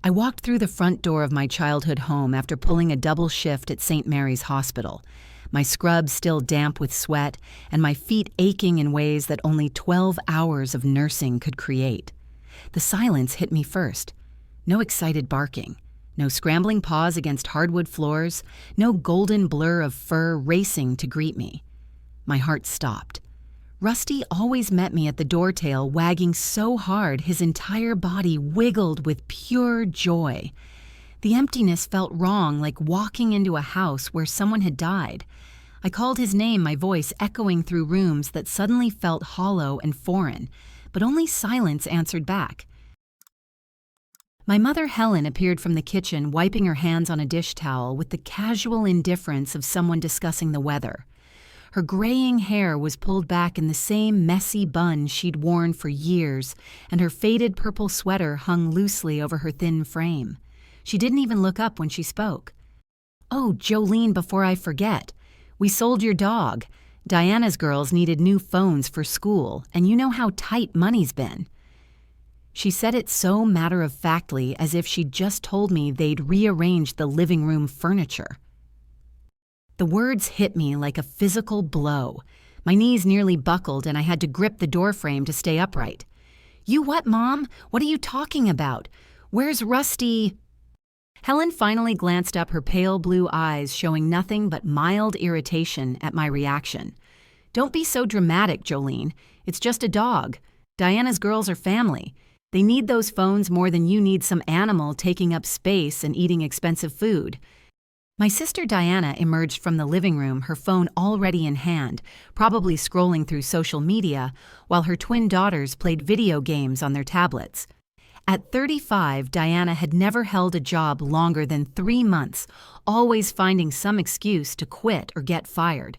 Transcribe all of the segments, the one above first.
I walked through the front door of my childhood home after pulling a double shift at St. Mary's Hospital, my scrub still damp with sweat and my feet aching in ways that only 12 hours of nursing could create. The silence hit me first. No excited barking, no scrambling paws against hardwood floors, no golden blur of fur racing to greet me. My heart stopped. Rusty always met me at the doortail, wagging so hard his entire body wiggled with pure joy. The emptiness felt wrong, like walking into a house where someone had died. I called his name, my voice echoing through rooms that suddenly felt hollow and foreign, but only silence answered back. My mother, Helen, appeared from the kitchen, wiping her hands on a dish towel with the casual indifference of someone discussing the weather. Her graying hair was pulled back in the same messy bun she'd worn for years, and her faded purple sweater hung loosely over her thin frame. She didn't even look up when she spoke. "Oh, Jolene, before I forget. We sold your dog. Diana's girls needed new phones for school, and you know how tight money's been." She said it so matter-of-factly as if she'd just told me they'd rearranged the living room furniture. The words hit me like a physical blow. My knees nearly buckled and I had to grip the doorframe to stay upright. "You what, Mom? What are you talking about? Where's Rusty?" Helen finally glanced up, her pale blue eyes showing nothing but mild irritation at my reaction. "Don't be so dramatic, Jolene. It's just a dog. Diana's girls are family. They need those phones more than you need some animal taking up space and eating expensive food." My sister Diana emerged from the living room, her phone already in hand, probably scrolling through social media, while her twin daughters played video games on their tablets. At 35, Diana had never held a job longer than 3 months, always finding some excuse to quit or get fired.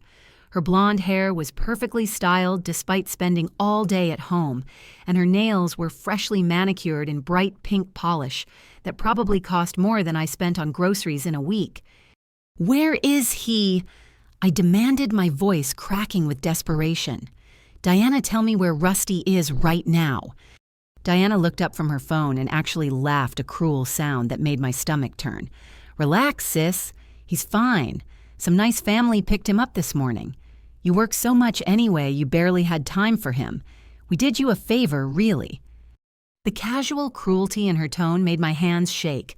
Her blonde hair was perfectly styled despite spending all day at home, and her nails were freshly manicured in bright pink polish that probably cost more than I spent on groceries in a week. "Where is he?" I demanded, my voice cracking with desperation. "Diana, tell me where Rusty is right now." Diana looked up from her phone and actually laughed, a cruel sound that made my stomach turn. "Relax, sis. He's fine. Some nice family picked him up this morning. You work so much anyway, you barely had time for him. We did you a favor, really." The casual cruelty in her tone made my hands shake.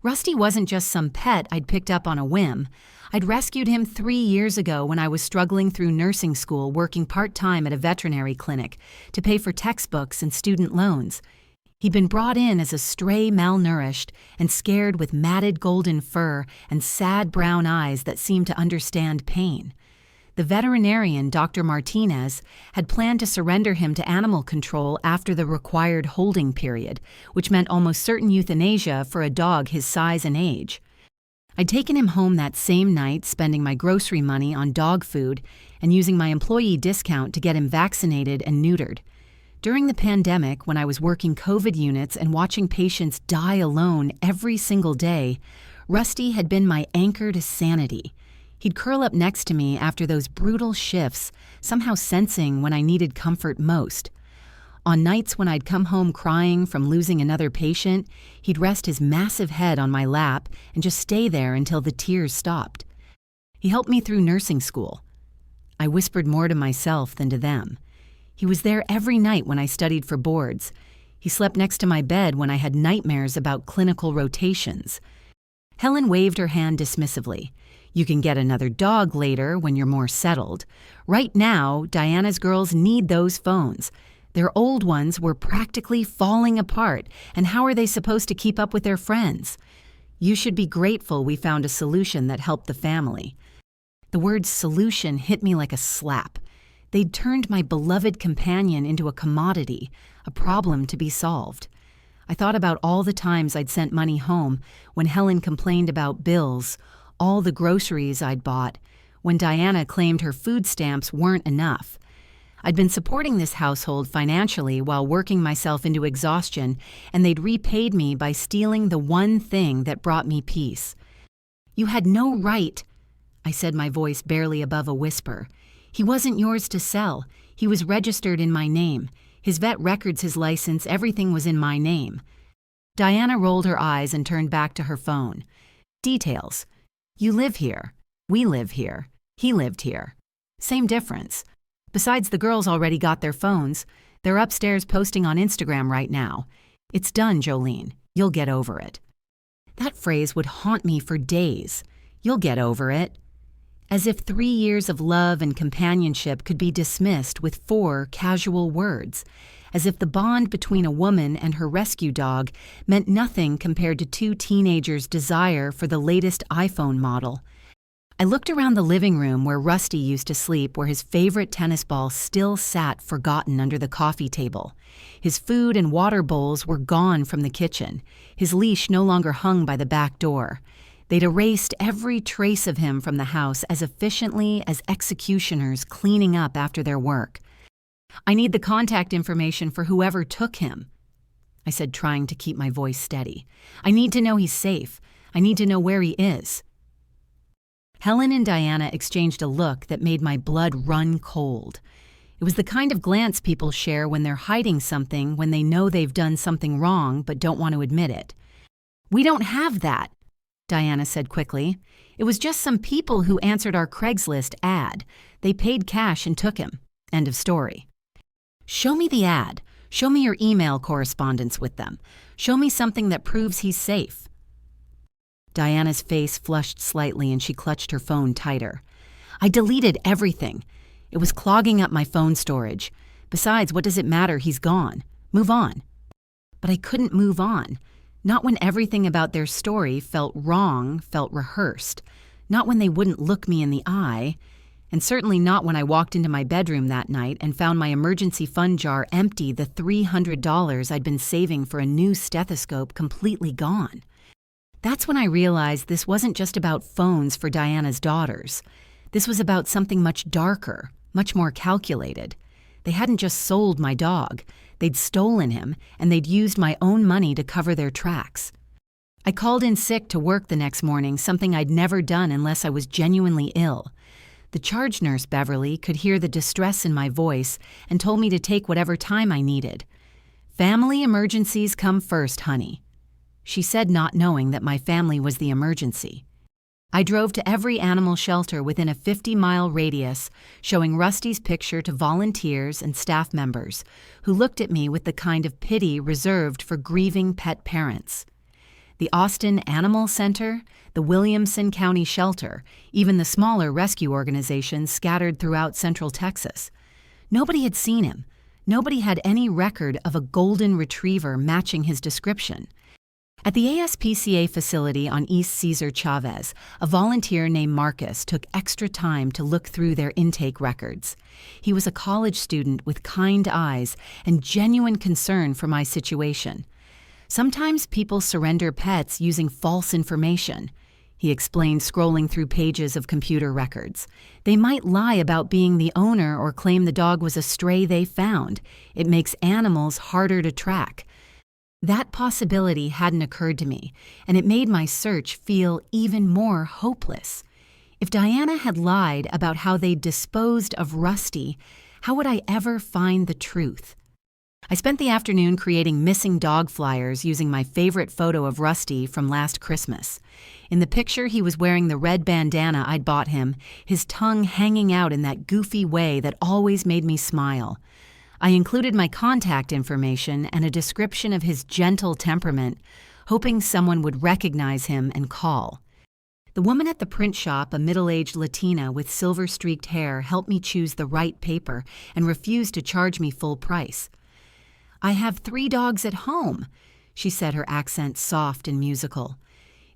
Rusty wasn't just some pet I'd picked up on a whim. I'd rescued him 3 years ago when I was struggling through nursing school, working part-time at a veterinary clinic to pay for textbooks and student loans. He'd been brought in as a stray, malnourished and scared, with matted golden fur and sad brown eyes that seemed to understand pain. The veterinarian, Dr. Martinez, had planned to surrender him to animal control after the required holding period, which meant almost certain euthanasia for a dog his size and age. I'd taken him home that same night, spending my grocery money on dog food and using my employee discount to get him vaccinated and neutered. During the pandemic, when I was working COVID units and watching patients die alone every single day, Rusty had been my anchor to sanity. He'd curl up next to me after those brutal shifts, somehow sensing when I needed comfort most. On nights when I'd come home crying from losing another patient, he'd rest his massive head on my lap and just stay there until the tears stopped. He helped me through nursing school. I whispered more to myself than to them. He was there every night when I studied for boards. He slept next to my bed when I had nightmares about clinical rotations. Helen waved her hand dismissively. "You can get another dog later when you're more settled. Right now, Diana's girls need those phones. Their old ones were practically falling apart, and how are they supposed to keep up with their friends? You should be grateful we found a solution that helped the family." The word solution hit me like a slap. They'd turned my beloved companion into a commodity, a problem to be solved. I thought about all the times I'd sent money home when Helen complained about bills, all the groceries I'd bought, when Diana claimed her food stamps weren't enough. I'd been supporting this household financially while working myself into exhaustion, and they'd repaid me by stealing the one thing that brought me peace. "You had no right," I said, my voice barely above a whisper. "He wasn't yours to sell. He was registered in my name. His vet records, his license, everything was in my name." Diana rolled her eyes and turned back to her phone. Details. You live here. We live here. He lived here. Same difference. Besides, the girls already got their phones. They're upstairs posting on Instagram right now. It's done, Jolene. You'll get over it. That phrase would haunt me for days. You'll get over it. As if 3 years of love and companionship could be dismissed with 4 casual words. As if the bond between a woman and her rescue dog meant nothing compared to 2 teenagers' desire for the latest iPhone model. I looked around the living room where Rusty used to sleep, where his favorite tennis ball still sat forgotten under the coffee table. His food and water bowls were gone from the kitchen. His leash no longer hung by the back door. They'd erased every trace of him from the house as efficiently as executioners cleaning up after their work. I need the contact information for whoever took him, I said, trying to keep my voice steady. I need to know he's safe. I need to know where he is. Helen and Diana exchanged a look that made my blood run cold. It was the kind of glance people share when they're hiding something, when they know they've done something wrong but don't want to admit it. We don't have that, Diana said quickly. It was just some people who answered our Craigslist ad. They paid cash and took him. End of story. Show me the ad. Show me your email correspondence with them. Show me something that proves he's safe. Diana's face flushed slightly and she clutched her phone tighter. I deleted everything. It was clogging up my phone storage. Besides, what does it matter? He's gone. Move on. But I couldn't move on. Not when everything about their story felt wrong, felt rehearsed. Not when they wouldn't look me in the eye. And certainly not when I walked into my bedroom that night and found my emergency fund jar empty, the $300 I'd been saving for a new stethoscope completely gone. That's when I realized this wasn't just about phones for Diana's daughters. This was about something much darker, much more calculated. They hadn't just sold my dog. They'd stolen him, and they'd used my own money to cover their tracks. I called in sick to work the next morning, something I'd never done unless I was genuinely ill. The charge nurse, Beverly, could hear the distress in my voice and told me to take whatever time I needed. Family emergencies come first, honey. She said, not knowing that my family was the emergency. I drove to every animal shelter within a 50-mile radius, showing Rusty's picture to volunteers and staff members, who looked at me with the kind of pity reserved for grieving pet parents. The Austin Animal Center, the Williamson County Shelter, even the smaller rescue organizations scattered throughout central Texas. Nobody had seen him. Nobody had any record of a golden retriever matching his description. At the ASPCA facility on East Cesar Chavez, a volunteer named Marcus took extra time to look through their intake records. He was a college student with kind eyes and genuine concern for my situation. Sometimes people surrender pets using false information, he explained, scrolling through pages of computer records. They might lie about being the owner or claim the dog was a stray they found. It makes animals harder to track. That possibility hadn't occurred to me, and it made my search feel even more hopeless. If Diana had lied about how they'd disposed of Rusty, how would I ever find the truth? I spent the afternoon creating missing dog flyers using my favorite photo of Rusty from last Christmas. In the picture, he was wearing the red bandana I'd bought him, his tongue hanging out in that goofy way that always made me smile. I included my contact information and a description of his gentle temperament, hoping someone would recognize him and call. The woman at the print shop, a middle-aged Latina with silver-streaked hair, helped me choose the right paper and refused to charge me full price. I have 3 dogs at home, she said, her accent soft and musical.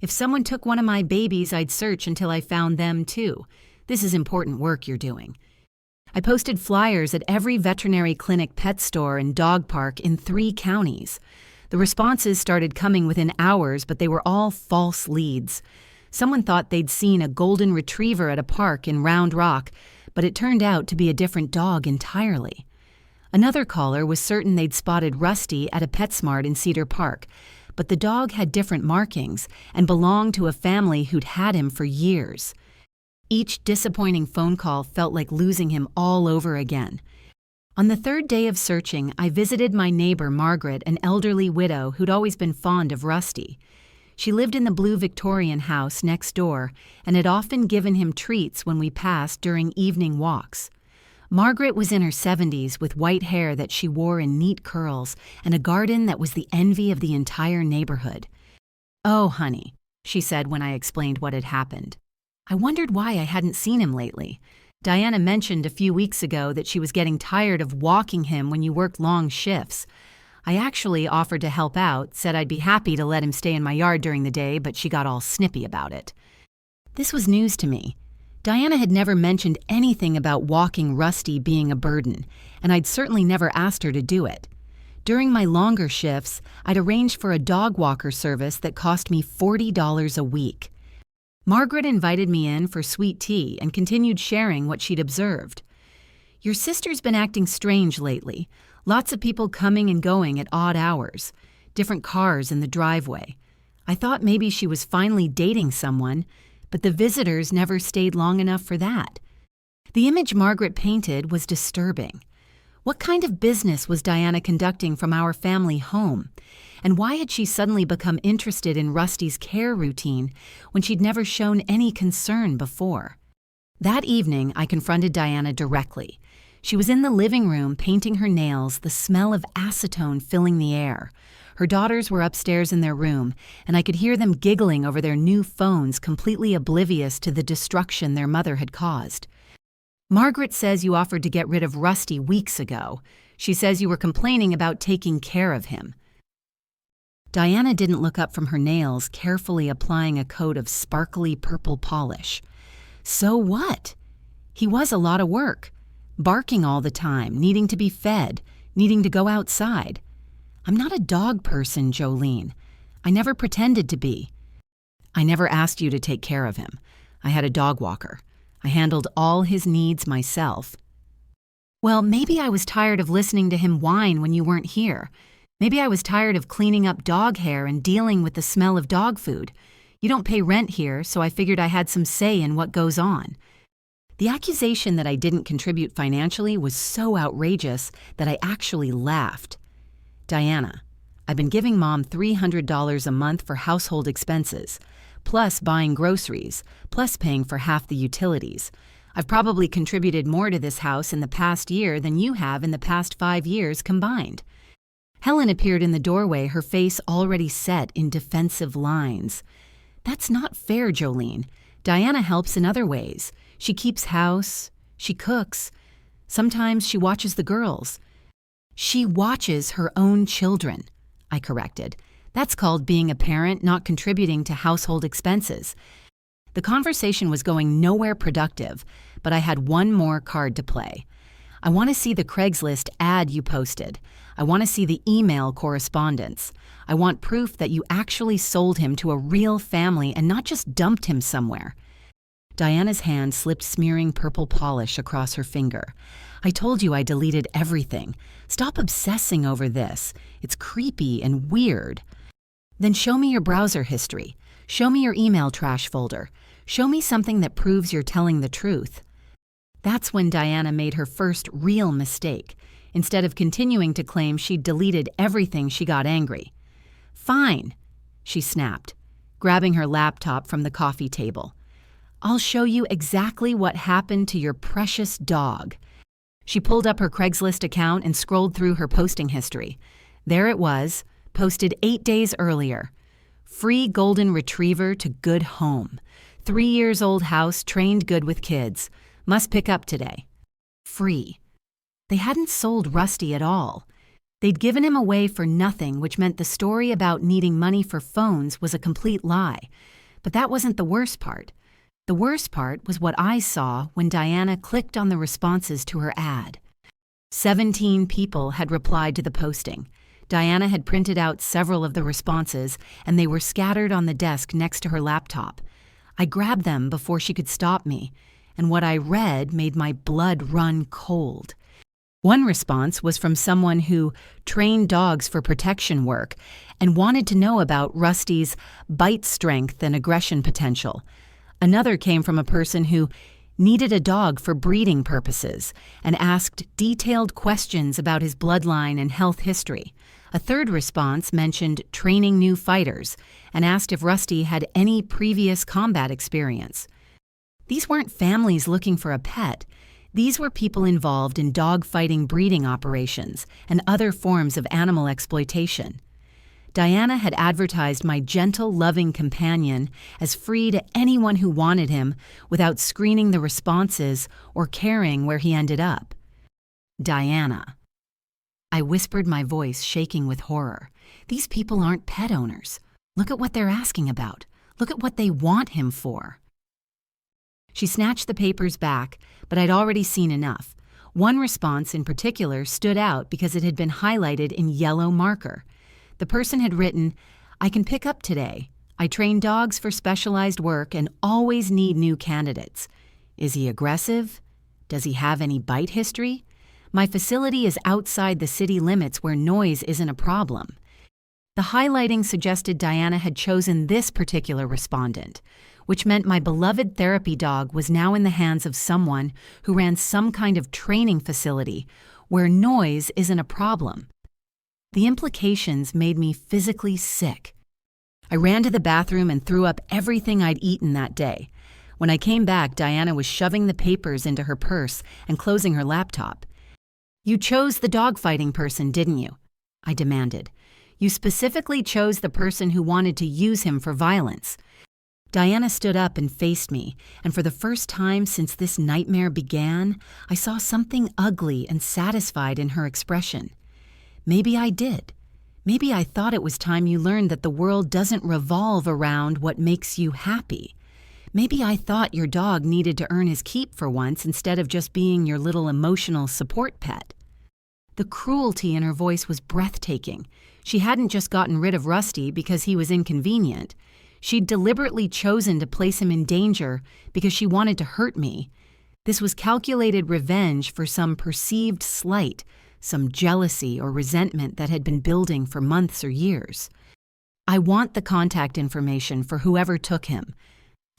If someone took one of my babies, I'd search until I found them too. This is important work you're doing. I posted flyers at every veterinary clinic, pet store, and dog park in 3 counties. The responses started coming within hours, but they were all false leads. Someone thought they'd seen a golden retriever at a park in Round Rock, but it turned out to be a different dog entirely. Another caller was certain they'd spotted Rusty at a PetSmart in Cedar Park, but the dog had different markings and belonged to a family who'd had him for years. Each disappointing phone call felt like losing him all over again. On the third day of searching, I visited my neighbor Margaret, an elderly widow who'd always been fond of Rusty. She lived in the blue Victorian house next door and had often given him treats when we passed during evening walks. Margaret was in her 70s with white hair that she wore in neat curls and a garden that was the envy of the entire neighborhood. "Oh, honey," she said when I explained what had happened. I wondered why I hadn't seen him lately. Diana mentioned a few weeks ago that she was getting tired of walking him when you worked long shifts. I actually offered to help out, said I'd be happy to let him stay in my yard during the day, but she got all snippy about it. This was news to me. Diana had never mentioned anything about walking Rusty being a burden, and I'd certainly never asked her to do it. During my longer shifts, I'd arranged for a dog walker service that cost me $40 a week. Margaret invited me in for sweet tea and continued sharing what she'd observed. "Your sister's been acting strange lately. Lots of people coming and going at odd hours. Different cars in the driveway. I thought maybe she was finally dating someone, but the visitors never stayed long enough for that." The image Margaret painted was disturbing. What kind of business was Diana conducting from our family home? And why had she suddenly become interested in Rusty's care routine when she'd never shown any concern before? That evening, I confronted Diana directly. She was in the living room painting her nails, the smell of acetone filling the air. Her daughters were upstairs in their room, and I could hear them giggling over their new phones, completely oblivious to the destruction their mother had caused. "Margaret says you offered to get rid of Rusty weeks ago. She says you were complaining about taking care of him." Diana didn't look up from her nails, carefully applying a coat of sparkly purple polish. "So what? He was a lot of work. Barking all the time, needing to be fed, needing to go outside. I'm not a dog person, Jolene. I never pretended to be. I never asked you to take care of him. I had a dog walker. I handled all his needs myself." "Well, maybe I was tired of listening to him whine when you weren't here. Maybe I was tired of cleaning up dog hair and dealing with the smell of dog food. You don't pay rent here, so I figured I had some say in what goes on." The accusation that I didn't contribute financially was so outrageous that I actually laughed. "Diana, I've been giving Mom $300 a month for household expenses, plus buying groceries, plus paying for half the utilities. I've probably contributed more to this house in the past year than you have in the past 5 years combined." Helen appeared in the doorway, her face already set in defensive lines. "That's not fair, Jolene. Diana helps in other ways. She keeps house, she cooks. Sometimes she watches the girls." "She watches her own children," I corrected. "That's called being a parent, not contributing to household expenses." The conversation was going nowhere productive, but I had one more card to play. "I want to see the Craigslist ad you posted. I want to see the email correspondence. I want proof that you actually sold him to a real family and not just dumped him somewhere." Diana's hand slipped smearing purple polish across her finger. "I told you I deleted everything. Stop obsessing over this. It's creepy and weird." "Then show me your browser history. Show me your email trash folder. Show me something that proves you're telling the truth." That's when Diana made her first real mistake. Instead of continuing to claim she'd deleted everything, she got angry. "Fine," she snapped, grabbing her laptop from the coffee table. "I'll show you exactly what happened to your precious dog." She pulled up her Craigslist account and scrolled through her posting history. There it was, posted 8 days earlier. "Free golden retriever to good home. 3 years old house, trained good with kids. Must pick up today." Free. They hadn't sold Rusty at all. They'd given him away for nothing, which meant the story about needing money for phones was a complete lie. But that wasn't the worst part. The worst part was what I saw when Diana clicked on the responses to her ad. 17 people had replied to the posting. Diana had printed out several of the responses, and they were scattered on the desk next to her laptop. I grabbed them before she could stop me, and what I read made my blood run cold. One response was from someone who trained dogs for protection work and wanted to know about Rusty's bite strength and aggression potential. Another came from a person who needed a dog for breeding purposes, and asked detailed questions about his bloodline and health history. A third response mentioned training new fighters and asked if Rusty had any previous combat experience. These weren't families looking for a pet. These were people involved in dog-fighting breeding operations and other forms of animal exploitation. Diana had advertised my gentle, loving companion as free to anyone who wanted him without screening the responses or caring where he ended up. Diana. I whispered, my voice shaking with horror. These people aren't pet owners. Look at what they're asking about. Look at what they want him for. She snatched the papers back, but I'd already seen enough. One response in particular stood out because it had been highlighted in yellow marker. The person had written, "I can pick up today. I train dogs for specialized work and always need new candidates. Is he aggressive? Does he have any bite history? My facility is outside the city limits where noise isn't a problem." The highlighting suggested Diana had chosen this particular respondent, which meant my beloved therapy dog was now in the hands of someone who ran some kind of training facility where noise isn't a problem. The implications made me physically sick. I ran to the bathroom and threw up everything I'd eaten that day. When I came back, Diana was shoving the papers into her purse and closing her laptop. "You chose the dogfighting person, didn't you?" I demanded. "You specifically chose the person who wanted to use him for violence." Diana stood up and faced me, and for the first time since this nightmare began, I saw something ugly and satisfied in her expression. Maybe I did. Maybe I thought it was time you learned that the world doesn't revolve around what makes you happy. Maybe I thought your dog needed to earn his keep for once instead of just being your little emotional support pet. The cruelty in her voice was breathtaking. She hadn't just gotten rid of Rusty because he was inconvenient. She'd deliberately chosen to place him in danger because she wanted to hurt me. This was calculated revenge for some perceived slight, some jealousy or resentment that had been building for months or years. "I want the contact information for whoever took him,"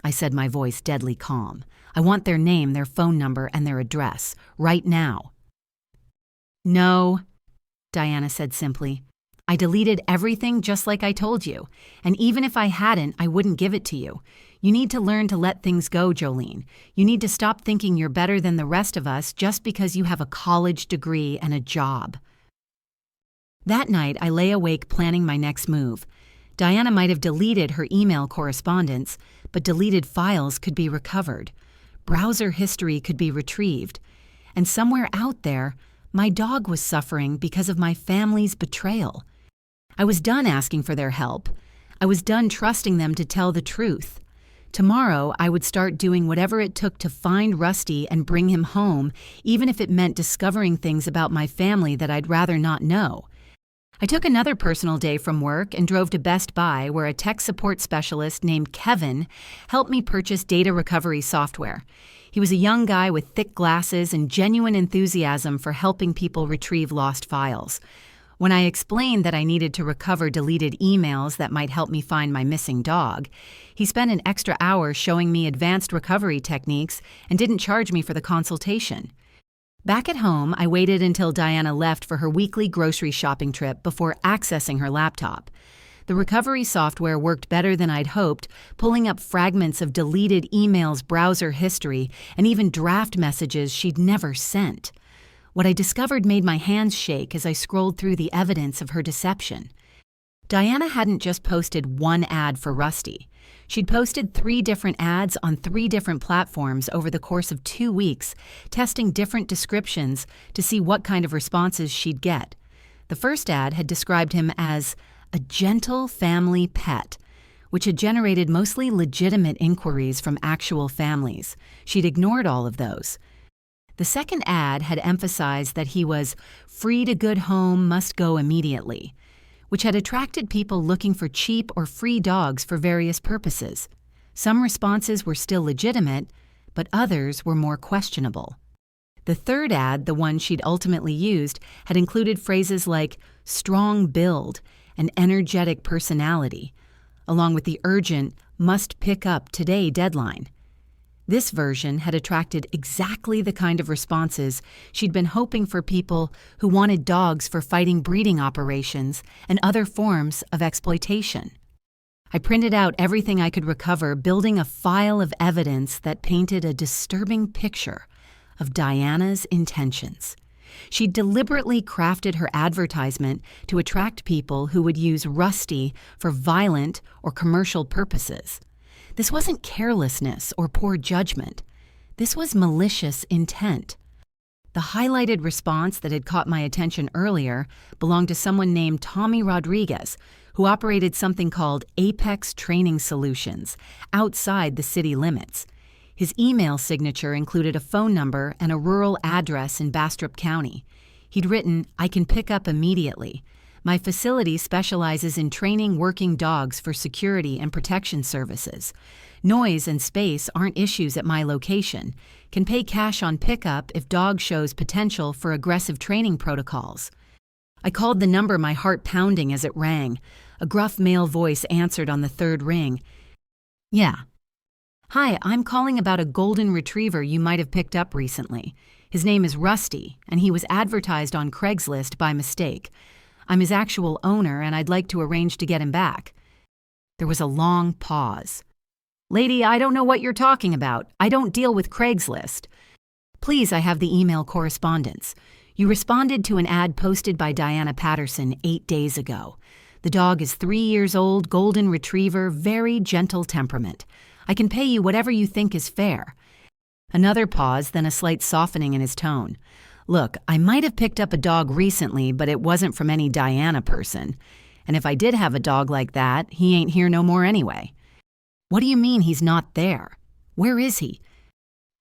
I said, my voice deadly calm. "I want their name, their phone number, and their address, right now." "No," Diana said simply. "I deleted everything just like I told you, and even if I hadn't, I wouldn't give it to you. You need to learn to let things go, Jolene. You need to stop thinking you're better than the rest of us just because you have a college degree and a job." That night, I lay awake planning my next move. Diana might have deleted her email correspondence, but deleted files could be recovered. Browser history could be retrieved. And somewhere out there, my dog was suffering because of my family's betrayal. I was done asking for their help. I was done trusting them to tell the truth. Tomorrow, I would start doing whatever it took to find Rusty and bring him home, even if it meant discovering things about my family that I'd rather not know. I took another personal day from work and drove to Best Buy, where a tech support specialist named Kevin helped me purchase data recovery software. He was a young guy with thick glasses and genuine enthusiasm for helping people retrieve lost files. When I explained that I needed to recover deleted emails that might help me find my missing dog, he spent an extra hour showing me advanced recovery techniques and didn't charge me for the consultation. Back at home, I waited until Diana left for her weekly grocery shopping trip before accessing her laptop. The recovery software worked better than I'd hoped, pulling up fragments of deleted emails, browser history, and even draft messages she'd never sent. What I discovered made my hands shake as I scrolled through the evidence of her deception. Diana hadn't just posted one ad for Rusty. She'd posted 3 different ads on 3 different platforms over the course of 2 weeks, testing different descriptions to see what kind of responses she'd get. The first ad had described him as a gentle family pet, which had generated mostly legitimate inquiries from actual families. She'd ignored all of those. The second ad had emphasized that he was free to good home, must go immediately, which had attracted people looking for cheap or free dogs for various purposes. Some responses were still legitimate, but others were more questionable. The third ad, the one she'd ultimately used, had included phrases like strong build and energetic personality, along with the urgent, must pick up today deadline. This version had attracted exactly the kind of responses she'd been hoping for people who wanted dogs for fighting breeding operations and other forms of exploitation. I printed out everything I could recover, building a file of evidence that painted a disturbing picture of Diana's intentions. She deliberately crafted her advertisement to attract people who would use Rusty for violent or commercial purposes. This wasn't carelessness or poor judgment. This was malicious intent. The highlighted response that had caught my attention earlier belonged to someone named Tommy Rodriguez, who operated something called Apex Training Solutions outside the city limits. His email signature included a phone number and a rural address in Bastrop County. He'd written, "I can pick up immediately. My facility specializes in training working dogs for security and protection services. Noise and space aren't issues at my location. Can pay cash on pickup if dog shows potential for aggressive training protocols." I called the number, my heart pounding as it rang. A gruff male voice answered on the third ring. "Yeah. Hi, I'm calling about a golden retriever you might have picked up recently. His name is Rusty, and he was advertised on Craigslist by mistake. I'm his actual owner, and I'd like to arrange to get him back." There was a long pause. "Lady, I don't know what you're talking about. I don't deal with Craigslist." "Please, I have the email correspondence. You responded to an ad posted by Diana Patterson 8 days ago. The dog is 3 years old, golden retriever, very gentle temperament. I can pay you whatever you think is fair." Another pause, then a slight softening in his tone. "Look, I might have picked up a dog recently, but it wasn't from any Diana person. And if I did have a dog like that, he ain't here no more anyway." "What do you mean he's not there? Where is he?"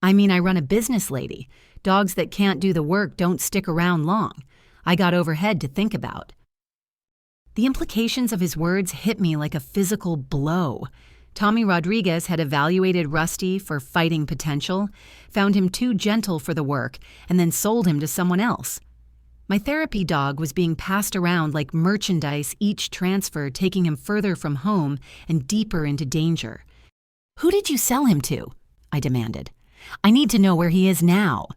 "I mean, I run a business, lady. Dogs that can't do the work don't stick around long. I got overhead to think about." The implications of his words hit me like a physical blow. Tommy Rodriguez had evaluated Rusty for fighting potential, found him too gentle for the work, and then sold him to someone else. My therapy dog was being passed around like merchandise, each transfer taking him further from home and deeper into danger. "Who did you sell him to?" I demanded. "I need to know where he is now."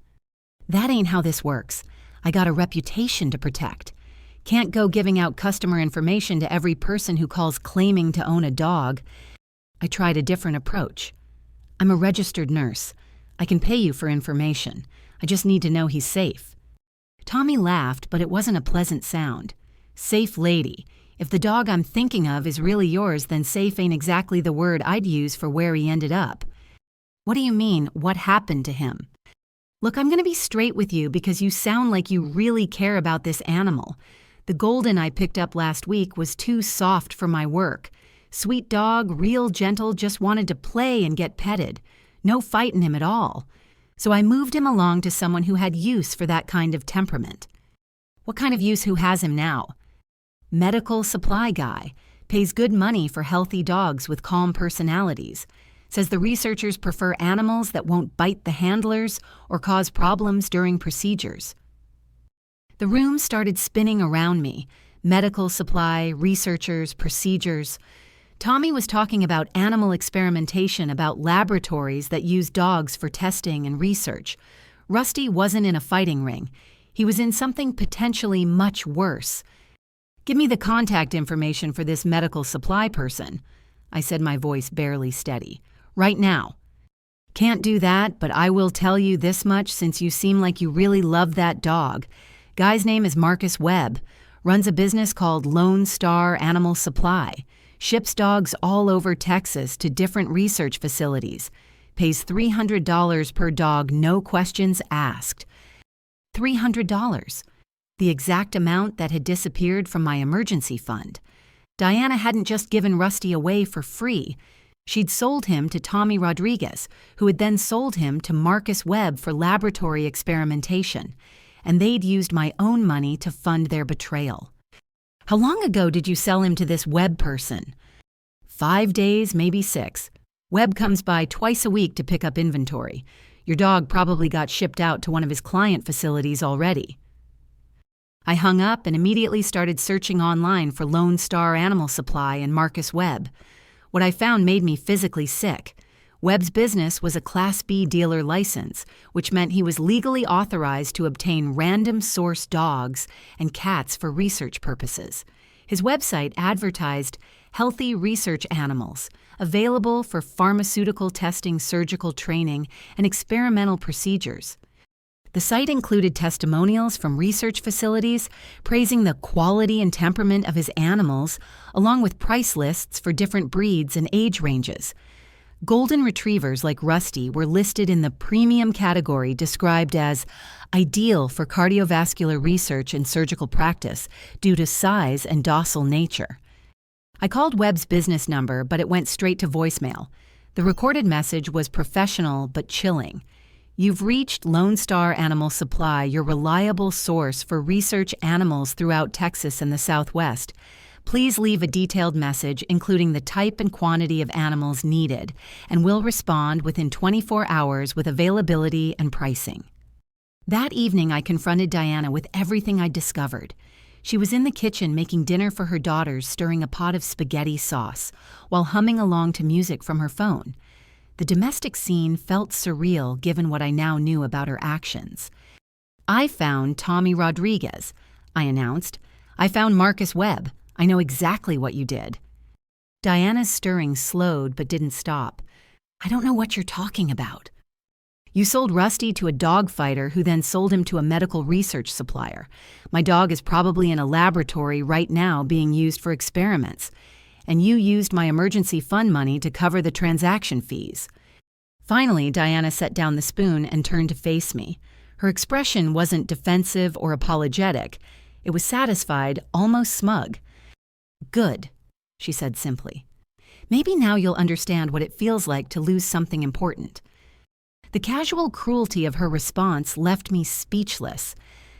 "That ain't how this works. I got a reputation to protect. Can't go giving out customer information to every person who calls claiming to own a dog." I tried a different approach. "I'm a registered nurse. I can pay you for information. I just need to know he's safe." Tommy laughed, but it wasn't a pleasant sound. "Safe, lady. If the dog I'm thinking of is really yours, then safe ain't exactly the word I'd use for where he ended up." "What do you mean, what happened to him?" "Look, I'm going to be straight with you because you sound like you really care about this animal. The golden I picked up last week was too soft for my work. Sweet dog, real gentle, just wanted to play and get petted. No fight in him at all. So I moved him along to someone who had use for that kind of temperament." "What kind of use? Who has him now?" "Medical supply guy. Pays good money for healthy dogs with calm personalities. Says the researchers prefer animals that won't bite the handlers or cause problems during procedures." The room started spinning around me. Medical supply, researchers, procedures. Tommy was talking about animal experimentation, about laboratories that use dogs for testing and research. Rusty wasn't in a fighting ring. He was in something potentially much worse. "Give me the contact information for this medical supply person," I said, my voice barely steady. "Right now." "Can't do that, but I will tell you this much since you seem like you really love that dog. Guy's name is Marcus Webb. Runs a business called Lone Star Animal Supply. Ships dogs all over Texas to different research facilities. Pays $300 per dog, no questions asked." $300. The exact amount that had disappeared from my emergency fund. Diana hadn't just given Rusty away for free. She'd sold him to Tommy Rodriguez, who had then sold him to Marcus Webb for laboratory experimentation. And they'd used my own money to fund their betrayal. "How long ago did you sell him to this Webb person?" 5 days, maybe 6. Webb comes by twice a week to pick up inventory. Your dog probably got shipped out to one of his client facilities already." I hung up and immediately started searching online for Lone Star Animal Supply and Marcus Webb. What I found made me physically sick. Webb's business was a Class B dealer license, which meant he was legally authorized to obtain random source dogs and cats for research purposes. His website advertised healthy research animals, available for pharmaceutical testing, surgical training, and experimental procedures. The site included testimonials from research facilities praising the quality and temperament of his animals, along with price lists for different breeds and age ranges. Golden retrievers like Rusty were listed in the premium category, described as ideal for cardiovascular research and surgical practice due to size and docile nature. I called Webb's business number, but it went straight to voicemail. The recorded message was professional but chilling. "You've reached Lone Star Animal Supply, your reliable source for research animals throughout Texas and the Southwest. Please leave a detailed message including the type and quantity of animals needed, and we'll respond within 24 hours with availability and pricing." That evening, I confronted Diana with everything I'd discovered. She was in the kitchen making dinner for her daughters, stirring a pot of spaghetti sauce, while humming along to music from her phone. The domestic scene felt surreal given what I now knew about her actions. "I found Tommy Rodriguez," I announced. "I found Marcus Webb. I know exactly what you did." Diana's stirring slowed but didn't stop. "I don't know what you're talking about." "You sold Rusty to a dog fighter who then sold him to a medical research supplier. My dog is probably in a laboratory right now being used for experiments. And you used my emergency fund money to cover the transaction fees." Finally, Diana set down the spoon and turned to face me. Her expression wasn't defensive or apologetic. It was satisfied, almost smug. "Good," she said simply. "Maybe now you'll understand what it feels like to lose something important." The casual cruelty of her response left me speechless.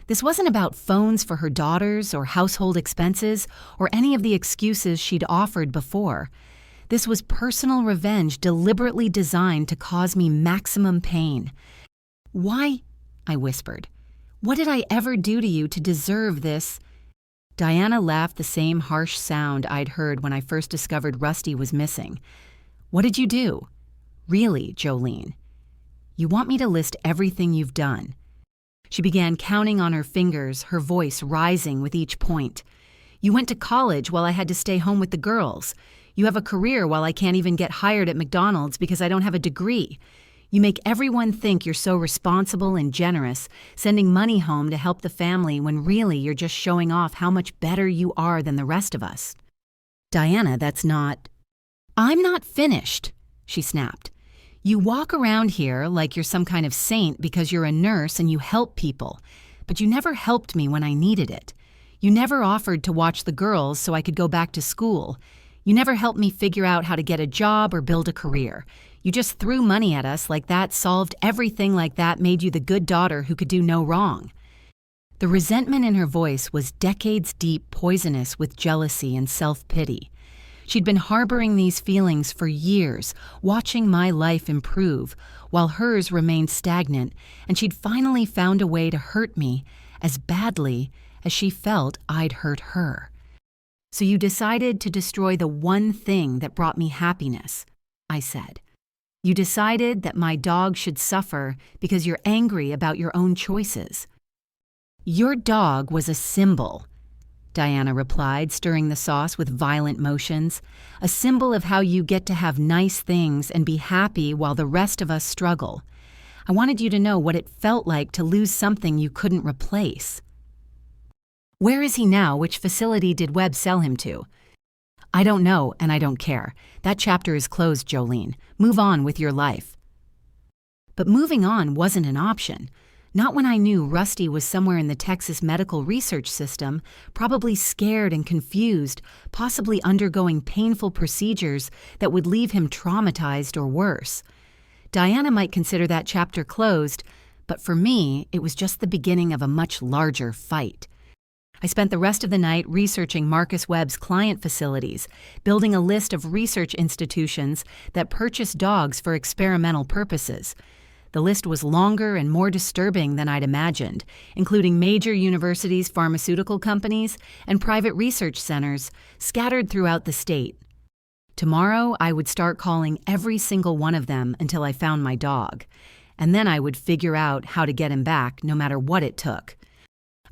This wasn't about phones for her daughters or household expenses or any of the excuses she'd offered before. This was personal revenge deliberately designed to cause me maximum pain. "Why?" I whispered. "What did I ever do to you to deserve this?" Diana laughed the same harsh sound I'd heard when I first discovered Rusty was missing. "What did you do?" "Really, Jolene?" "You want me to list everything you've done?" She began counting on her fingers, her voice rising with each point. "You went to college while I had to stay home with the girls. You have a career while I can't even get hired at McDonald's because I don't have a degree. You make everyone think you're so responsible and generous, sending money home to help the family when really you're just showing off how much better you are than the rest of us." "Diana, that's not—" "I'm not finished," she snapped. "You walk around here like you're some kind of saint because you're a nurse and you help people, but you never helped me when I needed it. You never offered to watch the girls so I could go back to school. You never helped me figure out how to get a job or build a career. You just threw money at us like that solved everything, like that made you the good daughter who could do no wrong." The resentment in her voice was decades deep, poisonous with jealousy and self-pity. She'd been harboring these feelings for years, watching my life improve, while hers remained stagnant, and she'd finally found a way to hurt me as badly as she felt I'd hurt her. "So you decided to destroy the one thing that brought me happiness," I said. "You decided that my dog should suffer because you're angry about your own choices." "Your dog was a symbol," Diana replied, stirring the sauce with violent motions. "A symbol of how you get to have nice things and be happy while the rest of us struggle. I wanted you to know what it felt like to lose something you couldn't replace." "Where is he now? Which facility did Webb sell him to?" "I don't know, and I don't care. That chapter is closed, Jolene. Move on with your life." But moving on wasn't an option. Not when I knew Rusty was somewhere in the Texas medical research system, probably scared and confused, possibly undergoing painful procedures that would leave him traumatized or worse. Diana might consider that chapter closed, but for me, it was just the beginning of a much larger fight. I spent the rest of the night researching Marcus Webb's client facilities, building a list of research institutions that purchase dogs for experimental purposes. The list was longer and more disturbing than I'd imagined, including major universities, pharmaceutical companies, and private research centers scattered throughout the state. Tomorrow, I would start calling every single one of them until I found my dog, and then I would figure out how to get him back no matter what it took.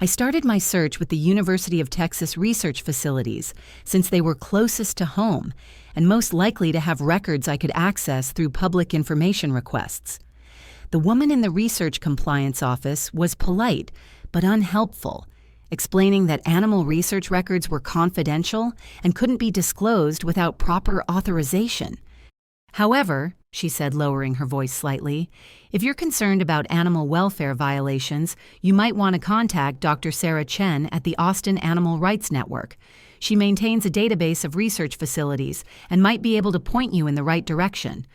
I started my search with the University of Texas research facilities, since they were closest to home and most likely to have records I could access through public information requests. The woman in the research compliance office was polite but unhelpful, explaining that animal research records were confidential and couldn't be disclosed without proper authorization. However, she said, lowering her voice slightly, if you're concerned about animal welfare violations, you might want to contact Dr. Sarah Chen at the Austin Animal Rights Network. She maintains a database of research facilities and might be able to point you in the right direction.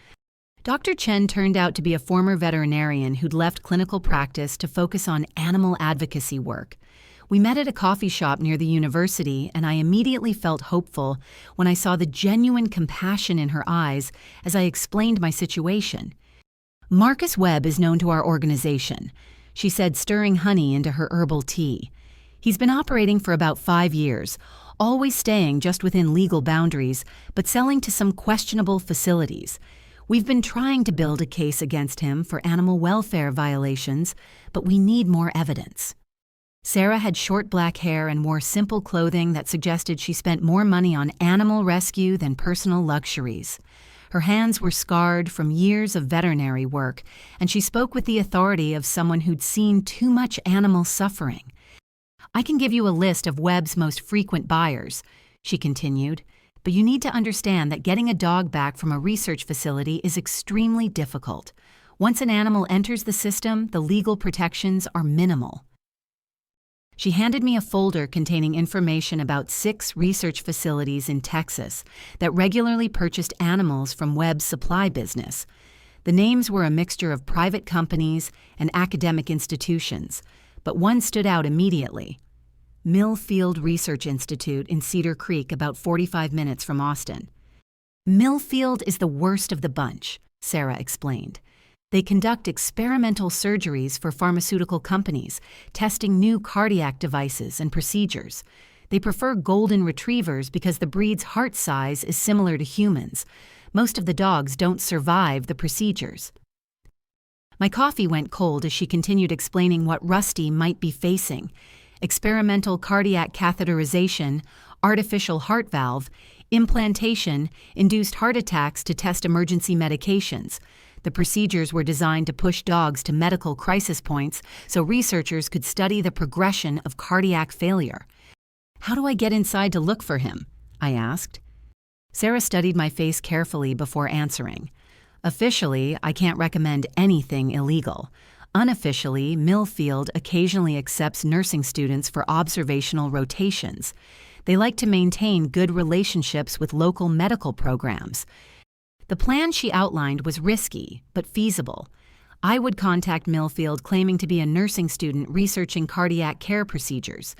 Dr. Chen turned out to be a former veterinarian who'd left clinical practice to focus on animal advocacy work. We met at a coffee shop near the university, and I immediately felt hopeful when I saw the genuine compassion in her eyes as I explained my situation. Marcus Webb is known to our organization, she said, stirring honey into her herbal tea. He's been operating for about 5 years, always staying just within legal boundaries, but selling to some questionable facilities. We've been trying to build a case against him for animal welfare violations, but we need more evidence. Sarah had short black hair and wore simple clothing that suggested she spent more money on animal rescue than personal luxuries. Her hands were scarred from years of veterinary work, and she spoke with the authority of someone who'd seen too much animal suffering. I can give you a list of Webb's most frequent buyers, she continued, but you need to understand that getting a dog back from a research facility is extremely difficult. Once an animal enters the system, the legal protections are minimal. She handed me a folder containing information about 6 research facilities in Texas that regularly purchased animals from Webb's supply business. The names were a mixture of private companies and academic institutions, but one stood out immediately. Millfield Research Institute in Cedar Creek, about 45 minutes from Austin. Millfield is the worst of the bunch, Sarah explained. They conduct experimental surgeries for pharmaceutical companies, testing new cardiac devices and procedures. They prefer golden retrievers because the breed's heart size is similar to humans. Most of the dogs don't survive the procedures. My coffee went cold as she continued explaining what Rusty might be facing: experimental cardiac catheterization, artificial heart valve, implantation, induced heart attacks to test emergency medications. The procedures were designed to push dogs to medical crisis points so researchers could study the progression of cardiac failure. How do I get inside to look for him? I asked. Sarah studied my face carefully before answering. Officially, I can't recommend anything illegal. Unofficially, Millfield occasionally accepts nursing students for observational rotations. They like to maintain good relationships with local medical programs. The plan she outlined was risky, but feasible. I would contact Millfield claiming to be a nursing student researching cardiac care procedures.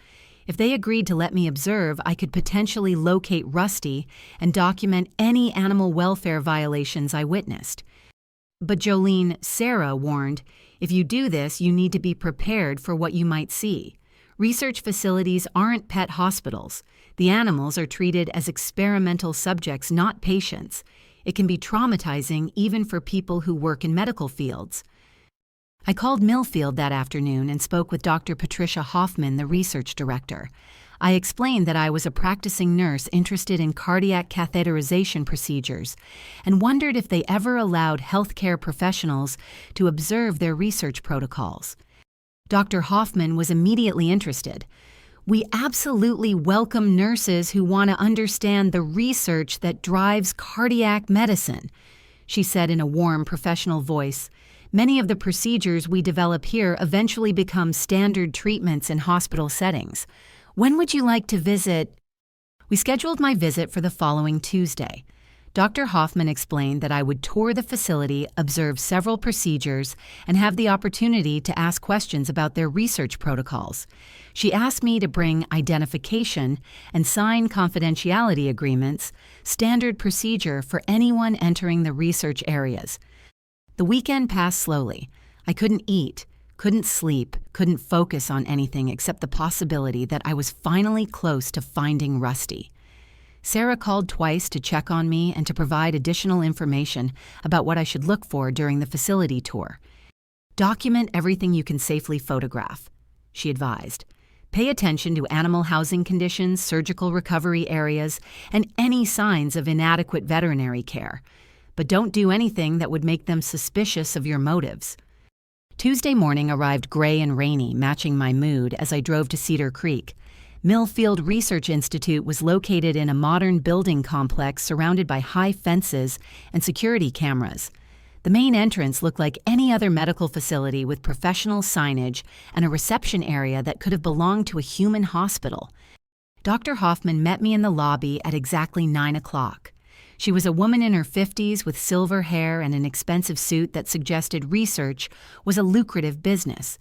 If they agreed to let me observe, I could potentially locate Rusty and document any animal welfare violations I witnessed. But Jolene, Sarah warned, if you do this, you need to be prepared for what you might see. Research facilities aren't pet hospitals. The animals are treated as experimental subjects, not patients. It can be traumatizing even for people who work in medical fields. I called Millfield that afternoon and spoke with Dr. Patricia Hoffman, the research director. I explained that I was a practicing nurse interested in cardiac catheterization procedures and wondered if they ever allowed healthcare professionals to observe their research protocols. Dr. Hoffman was immediately interested. We absolutely welcome nurses who want to understand the research that drives cardiac medicine, she said in a warm, professional voice. Many of the procedures we develop here eventually become standard treatments in hospital settings. When would you like to visit? We scheduled my visit for the following Tuesday. Dr. Hoffman explained that I would tour the facility, observe several procedures, and have the opportunity to ask questions about their research protocols. She asked me to bring identification and sign confidentiality agreements, standard procedure for anyone entering the research areas. The weekend passed slowly. I couldn't eat, couldn't sleep, couldn't focus on anything except the possibility that I was finally close to finding Rusty. Sarah called twice to check on me and to provide additional information about what I should look for during the facility tour. Document everything you can safely photograph, she advised. Pay attention to animal housing conditions, surgical recovery areas, and any signs of inadequate veterinary care. But don't do anything that would make them suspicious of your motives. Tuesday morning arrived gray and rainy, matching my mood as I drove to Cedar Creek. Millfield Research Institute was located in a modern building complex surrounded by high fences and security cameras. The main entrance looked like any other medical facility with professional signage and a reception area that could have belonged to a human hospital. Dr. Hoffman met me in the lobby at exactly 9 o'clock. She was a woman in her 50s with silver hair and an expensive suit that suggested research was a lucrative business.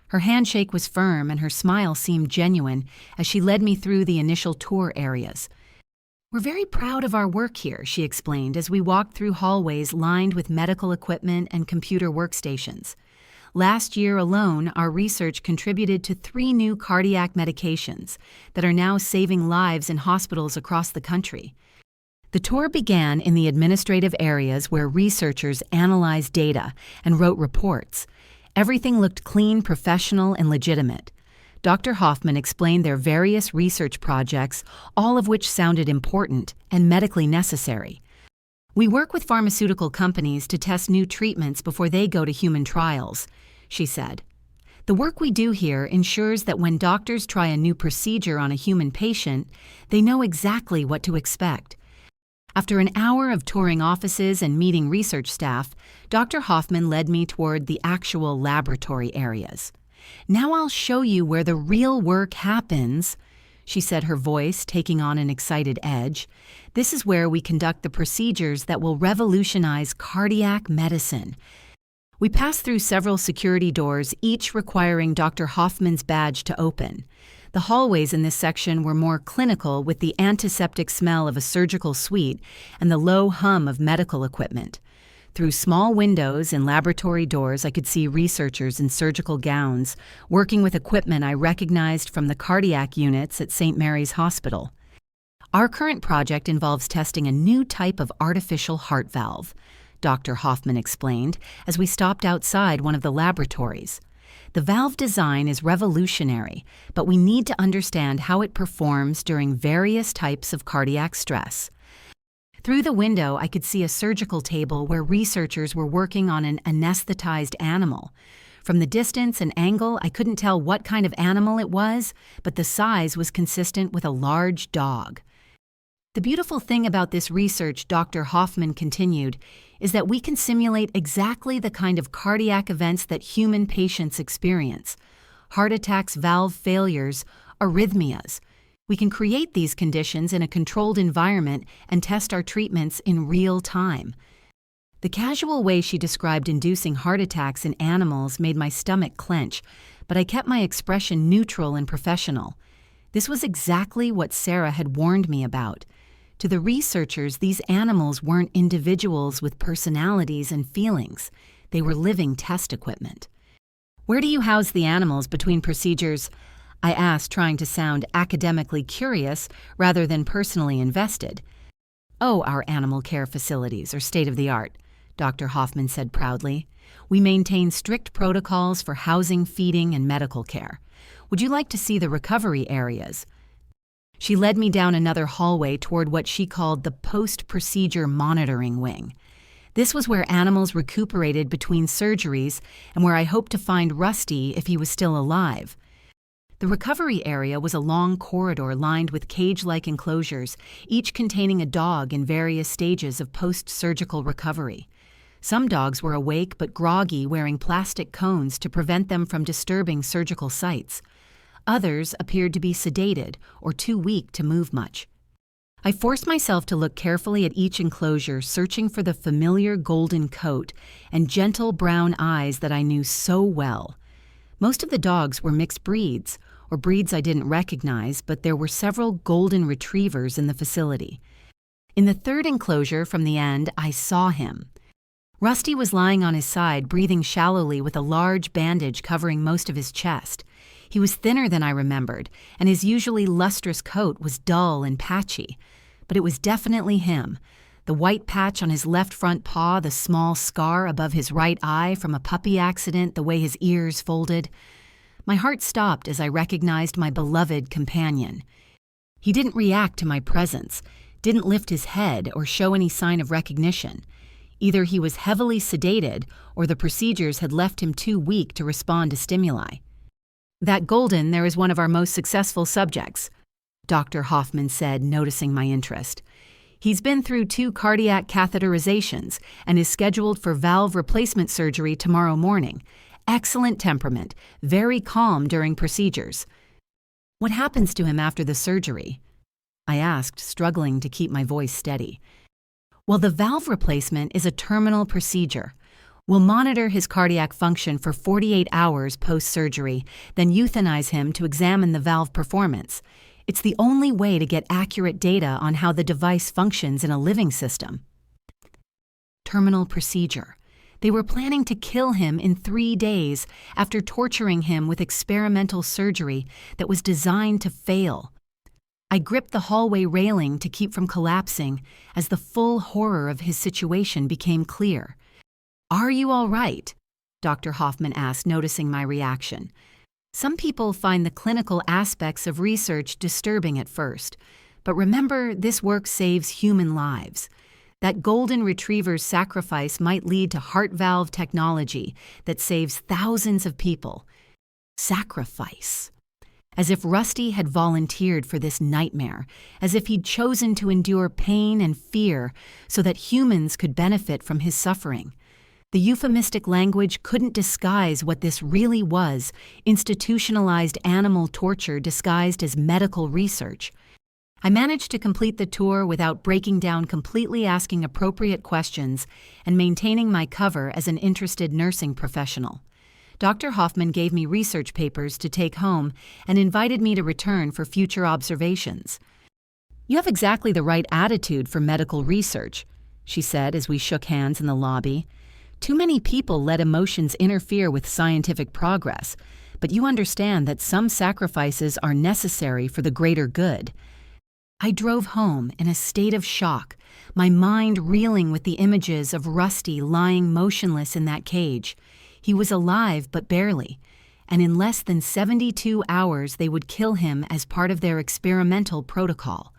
Her handshake was firm and her smile seemed genuine as she led me through the initial tour areas. "We're very proud of our work here," she explained as we walked through hallways lined with medical equipment and computer workstations. Last year alone, our research contributed to 3 new cardiac medications that are now saving lives in hospitals across the country. The tour began in the administrative areas where researchers analyzed data and wrote reports. Everything looked clean, professional, and legitimate. Dr. Hoffman explained their various research projects, all of which sounded important and medically necessary. "We work with pharmaceutical companies to test new treatments before they go to human trials," she said. "The work we do here ensures that when doctors try a new procedure on a human patient, they know exactly what to expect." After an hour of touring offices and meeting research staff, Dr. Hoffman led me toward the actual laboratory areas. "Now I'll show you where the real work happens," she said, her voice taking on an excited edge. "This is where we conduct the procedures that will revolutionize cardiac medicine." We passed through several security doors, each requiring Dr. Hoffman's badge to open. The hallways in this section were more clinical, with the antiseptic smell of a surgical suite and the low hum of medical equipment. Through small windows and laboratory doors, I could see researchers in surgical gowns, working with equipment I recognized from the cardiac units at St. Mary's Hospital. "Our current project involves testing a new type of artificial heart valve," Dr. Hoffman explained as we stopped outside one of the laboratories. "The valve design is revolutionary, but we need to understand how it performs during various types of cardiac stress." Through the window, I could see a surgical table where researchers were working on an anesthetized animal. From the distance and angle, I couldn't tell what kind of animal it was, but the size was consistent with a large dog. "The beautiful thing about this research," Dr. Hoffman continued, "is that we can simulate exactly the kind of cardiac events that human patients experience: heart attacks, valve failures, arrhythmias. We can create these conditions in a controlled environment and test our treatments in real time." The casual way she described inducing heart attacks in animals made my stomach clench, but I kept my expression neutral and professional. This was exactly what Sarah had warned me about. To the researchers, these animals weren't individuals with personalities and feelings. They were living test equipment. "Where do you house the animals between procedures?" I asked, trying to sound academically curious rather than personally invested. "Oh, our animal care facilities are state-of-the-art," Dr. Hoffman said proudly. "We maintain strict protocols for housing, feeding, and medical care. Would you like to see the recovery areas?" She led me down another hallway toward what she called the post-procedure monitoring wing. This was where animals recuperated between surgeries and where I hoped to find Rusty if he was still alive. The recovery area was a long corridor lined with cage-like enclosures, each containing a dog in various stages of post-surgical recovery. Some dogs were awake but groggy, wearing plastic cones to prevent them from disturbing surgical sites. Others appeared to be sedated or too weak to move much. I forced myself to look carefully at each enclosure, searching for the familiar golden coat and gentle brown eyes that I knew so well. Most of the dogs were mixed breeds, or breeds I didn't recognize, but there were several golden retrievers in the facility. In the third enclosure from the end, I saw him. Rusty was lying on his side, breathing shallowly with a large bandage covering most of his chest. He was thinner than I remembered, and his usually lustrous coat was dull and patchy. but it was definitely him. The white patch on his left front paw, the small scar above his right eye from a puppy accident, the way his ears folded. My heart stopped as I recognized my beloved companion. He didn't react to my presence, didn't lift his head or show any sign of recognition. Either he was heavily sedated or the procedures had left him too weak to respond to stimuli. "That Golden there is one of our most successful subjects," Dr. Hoffman said, noticing my interest. "He's been through 2 cardiac catheterizations and is scheduled for valve replacement surgery tomorrow morning. Excellent temperament, very calm during procedures." "What happens to him after the surgery?" I asked, struggling to keep my voice steady. "Well, the valve replacement is a terminal procedure. We'll monitor his cardiac function for 48 hours post-surgery, then euthanize him to examine the valve performance. It's the only way to get accurate data on how the device functions in a living system." Terminal procedure. They were planning to kill him in 3 days after torturing him with experimental surgery that was designed to fail. I gripped the hallway railing to keep from collapsing as the full horror of his situation became clear. "Are you all right?" Dr. Hoffman asked, noticing my reaction. "Some people find the clinical aspects of research disturbing at first, but remember, this work saves human lives. That golden retriever's sacrifice might lead to heart valve technology that saves thousands of people." Sacrifice. As if Rusty had volunteered for this nightmare, as if he'd chosen to endure pain and fear so that humans could benefit from his suffering. The euphemistic language couldn't disguise what this really was: institutionalized animal torture disguised as medical research. I managed to complete the tour without breaking down completely, asking appropriate questions and maintaining my cover as an interested nursing professional. Dr. Hoffman gave me research papers to take home and invited me to return for future observations. "You have exactly the right attitude for medical research," she said as we shook hands in the lobby. "Too many people let emotions interfere with scientific progress, but you understand that some sacrifices are necessary for the greater good." I drove home in a state of shock, my mind reeling with the images of Rusty lying motionless in that cage. He was alive, but barely, and in less than 72 hours they would kill him as part of their experimental protocol.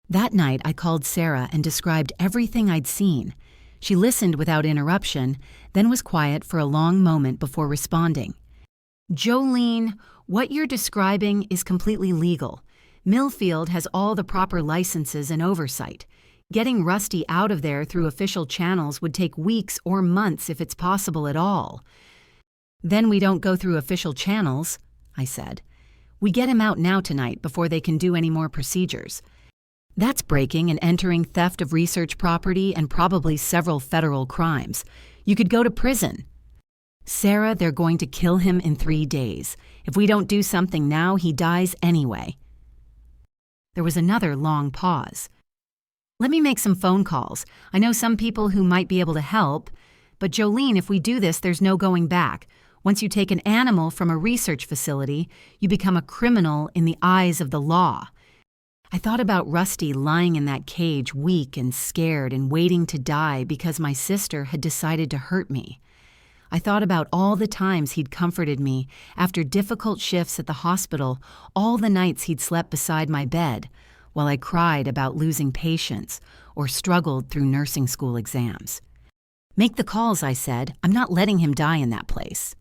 That night I called Sarah and described everything I'd seen. She listened without interruption, then was quiet for a long moment before responding. "Jolene, what you're describing is completely legal. Millfield has all the proper licenses and oversight. Getting Rusty out of there through official channels would take weeks or months if it's possible at all." "Then we don't go through official channels," I said. "We get him out now tonight before they can do any more procedures. That's breaking and entering, theft of research property, and probably several federal crimes. You could go to prison." "Sarah, they're going to kill him in 3 days. If we don't do something now, he dies anyway." There was another long pause. "Let me make some phone calls. I know some people who might be able to help. But Jolene, if we do this, there's no going back. Once you take an animal from a research facility, you become a criminal in the eyes of the law." I thought about Rusty lying in that cage, weak and scared and waiting to die because my sister had decided to hurt me. I thought about all the times he'd comforted me after difficult shifts at the hospital, all the nights he'd slept beside my bed, while I cried about losing patients or struggled through nursing school exams. "Make the calls," I said. "I'm not letting him die in that place."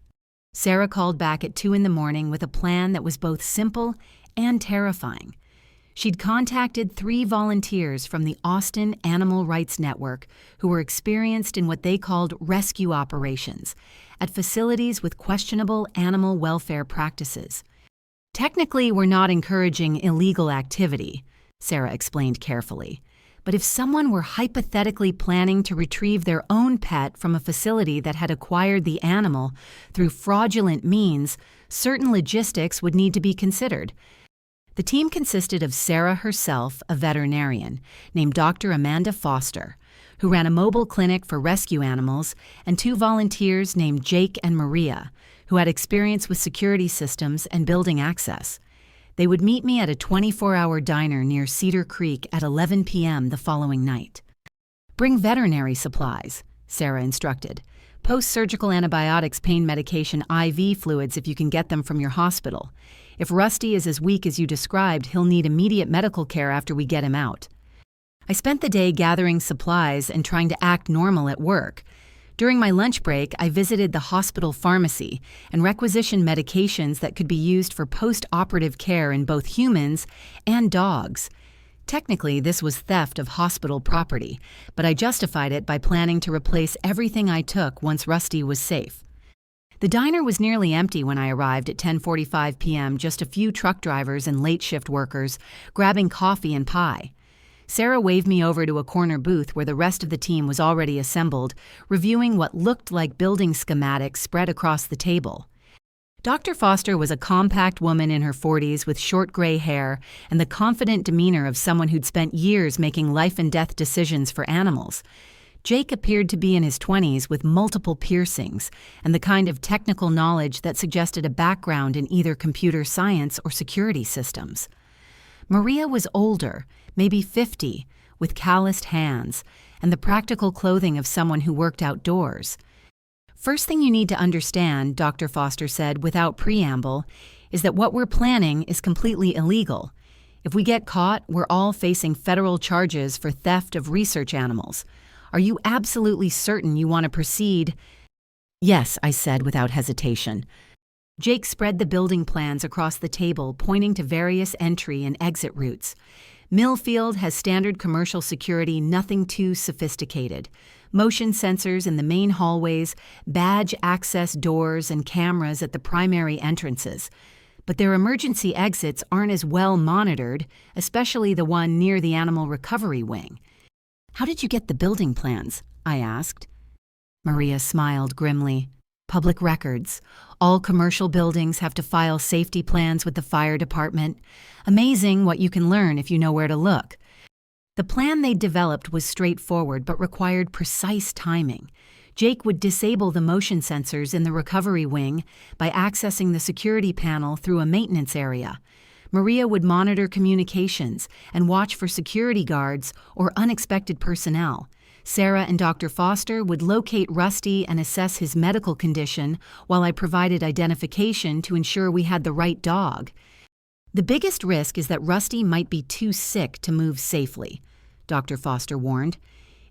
Sarah called back at 2 in the morning with a plan that was both simple and terrifying. She'd contacted 3 volunteers from the Austin Animal Rights Network who were experienced in what they called rescue operations at facilities with questionable animal welfare practices. "Technically, we're not encouraging illegal activity," Sarah explained carefully. "But if someone were hypothetically planning to retrieve their own pet from a facility that had acquired the animal through fraudulent means, certain logistics would need to be considered." The team consisted of Sarah herself, a veterinarian, named Dr. Amanda Foster, who ran a mobile clinic for rescue animals, and 2 volunteers named Jake and Maria, who had experience with security systems and building access. They would meet me at a 24-hour diner near Cedar Creek at 11 p.m. the following night. Bring veterinary supplies, Sarah instructed. Post-surgical antibiotics, pain medication, IV fluids if you can get them from your hospital. If Rusty is as weak as you described, he'll need immediate medical care after we get him out. I spent the day gathering supplies and trying to act normal at work. During my lunch break, I visited the hospital pharmacy and requisitioned medications that could be used for post-operative care in both humans and dogs. Technically, this was theft of hospital property, but I justified it by planning to replace everything I took once Rusty was safe. The diner was nearly empty when I arrived at 10:45 p.m., just a few truck drivers and late shift workers grabbing coffee and pie. Sarah waved me over to a corner booth where the rest of the team was already assembled, reviewing what looked like building schematics spread across the table. Dr. Foster was a compact woman in her 40s with short gray hair and the confident demeanor of someone who'd spent years making life-and-death decisions for animals. Jake appeared to be in his 20s with multiple piercings and the kind of technical knowledge that suggested a background in either computer science or security systems. Maria was older, maybe 50, with calloused hands and the practical clothing of someone who worked outdoors. First thing you need to understand, Dr. Foster said without preamble, is that what we're planning is completely illegal. If we get caught, we're all facing federal charges for theft of research animals. Are you absolutely certain you want to proceed? Yes, I said without hesitation. Jake spread the building plans across the table, pointing to various entry and exit routes. Millfield has standard commercial security, nothing too sophisticated. Motion sensors in the main hallways, badge access doors, and cameras at the primary entrances. But their emergency exits aren't as well monitored, especially the one near the animal recovery wing. How did you get the building plans? I asked. Maria smiled grimly. Public records. All commercial buildings have to file safety plans with the fire department. Amazing what you can learn if you know where to look. The plan they developed was straightforward but required precise timing. Jake would disable the motion sensors in the recovery wing by accessing the security panel through a maintenance area. Maria would monitor communications and watch for security guards or unexpected personnel. Sarah and Dr. Foster would locate Rusty and assess his medical condition while I provided identification to ensure we had the right dog. The biggest risk is that Rusty might be too sick to move safely, Dr. Foster warned.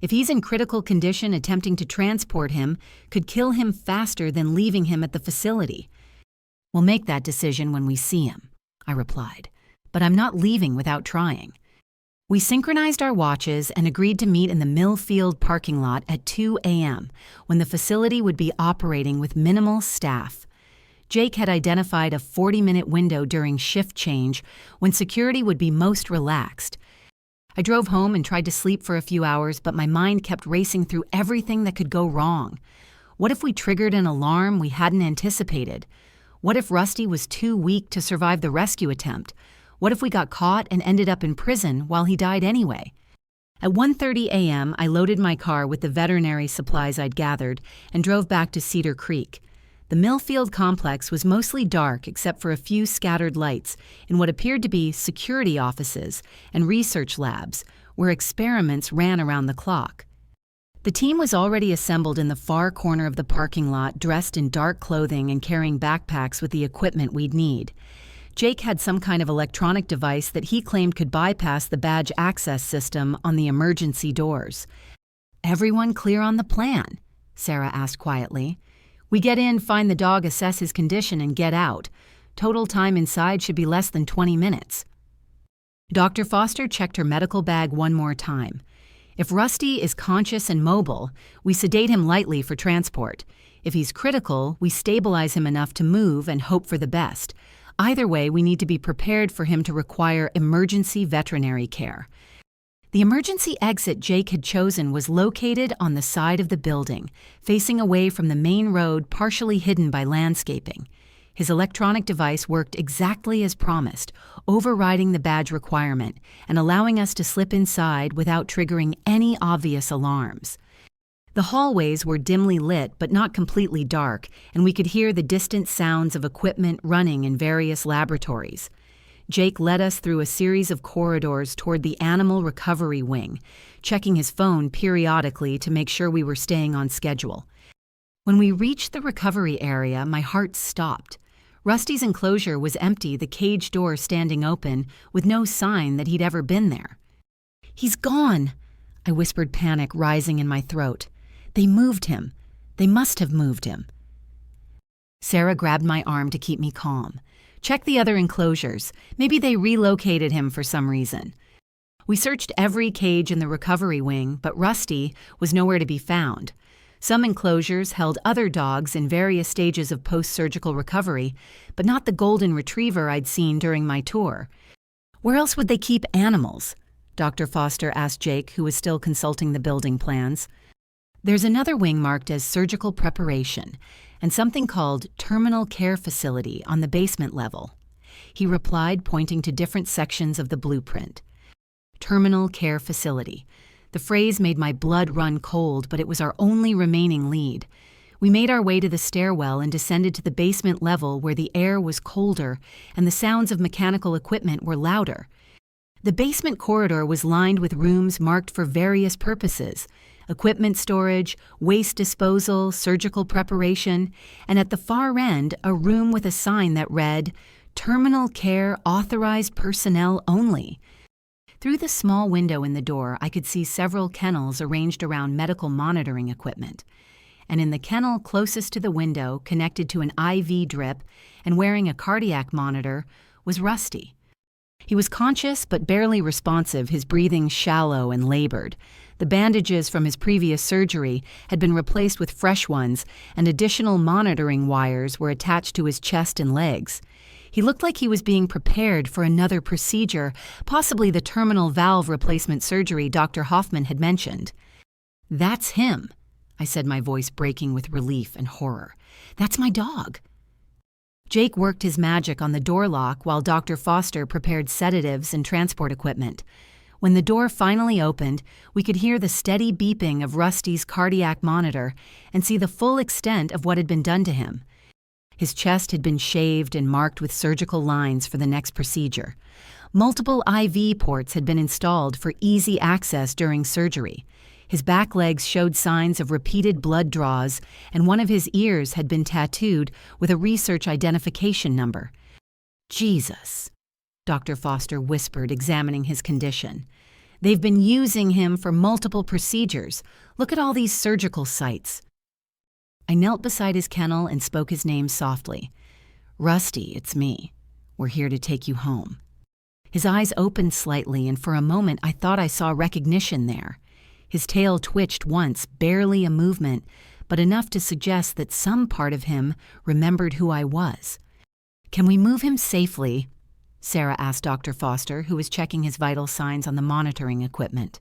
If he's in critical condition, attempting to transport him could kill him faster than leaving him at the facility. We'll make that decision when we see him, I replied, but I'm not leaving without trying. We synchronized our watches and agreed to meet in the Millfield parking lot at 2 a.m., when the facility would be operating with minimal staff. Jake had identified a 40-minute window during shift change when security would be most relaxed. I drove home and tried to sleep for a few hours, but my mind kept racing through everything that could go wrong. What if we triggered an alarm we hadn't anticipated? What if Rusty was too weak to survive the rescue attempt? What if we got caught and ended up in prison while he died anyway? At 1:30 a.m., I loaded my car with the veterinary supplies I'd gathered and drove back to Cedar Creek. The Millfield complex was mostly dark except for a few scattered lights in what appeared to be security offices and research labs, where experiments ran around the clock. The team was already assembled in the far corner of the parking lot, dressed in dark clothing and carrying backpacks with the equipment we'd need. Jake had some kind of electronic device that he claimed could bypass the badge access system on the emergency doors. "Everyone clear on the plan?" Sarah asked quietly. "We get in, find the dog, assess his condition, and get out. Total time inside should be less than 20 minutes. Dr. Foster checked her medical bag one more time. If Rusty is conscious and mobile, we sedate him lightly for transport. If he's critical, we stabilize him enough to move and hope for the best. Either way, we need to be prepared for him to require emergency veterinary care." The emergency exit Jake had chosen was located on the side of the building, facing away from the main road, partially hidden by landscaping. His electronic device worked exactly as promised, overriding the badge requirement and allowing us to slip inside without triggering any obvious alarms. The hallways were dimly lit but not completely dark, and we could hear the distant sounds of equipment running in various laboratories. Jake led us through a series of corridors toward the animal recovery wing, checking his phone periodically to make sure we were staying on schedule. When we reached the recovery area, my heart stopped. Rusty's enclosure was empty, the cage door standing open, with no sign that he'd ever been there. "He's gone," I whispered, panic rising in my throat. "They moved him. They must have moved him." Sarah grabbed my arm to keep me calm. "Check the other enclosures. Maybe they relocated him for some reason." We searched every cage in the recovery wing, but Rusty was nowhere to be found. Some enclosures held other dogs in various stages of post-surgical recovery, but not the golden retriever I'd seen during my tour. "Where else would they keep animals?" Dr. Foster asked Jake, who was still consulting the building plans. "There's another wing marked as surgical preparation, and something called terminal care facility on the basement level," he replied, pointing to different sections of the blueprint. Terminal care facility. The phrase made my blood run cold, but it was our only remaining lead. We made our way to the stairwell and descended to the basement level where the air was colder and the sounds of mechanical equipment were louder. The basement corridor was lined with rooms marked for various purposes: equipment storage, waste disposal, surgical preparation, and at the far end, a room with a sign that read, "Terminal Care Authorized Personnel Only." Through the small window in the door, I could see several kennels arranged around medical monitoring equipment. And in the kennel closest to the window, connected to an IV drip and wearing a cardiac monitor, was Rusty. He was conscious but barely responsive, his breathing shallow and labored. The bandages from his previous surgery had been replaced with fresh ones, and additional monitoring wires were attached to his chest and legs. He looked like he was being prepared for another procedure, possibly the terminal valve replacement surgery Dr. Hoffman had mentioned. "That's him," I said, my voice breaking with relief and horror. "That's my dog." Jake worked his magic on the door lock while Dr. Foster prepared sedatives and transport equipment. When the door finally opened, we could hear the steady beeping of Rusty's cardiac monitor and see the full extent of what had been done to him. His chest had been shaved and marked with surgical lines for the next procedure. Multiple IV ports had been installed for easy access during surgery. His back legs showed signs of repeated blood draws, and one of his ears had been tattooed with a research identification number. "Jesus," Dr. Foster whispered, examining his condition. "They've been using him for multiple procedures. Look at all these surgical sites." I knelt beside his kennel and spoke his name softly. "Rusty, it's me. We're here to take you home." His eyes opened slightly, and for a moment I thought I saw recognition there. His tail twitched once, barely a movement, but enough to suggest that some part of him remembered who I was. "Can we move him safely?" Sarah asked Dr. Foster, who was checking his vital signs on the monitoring equipment.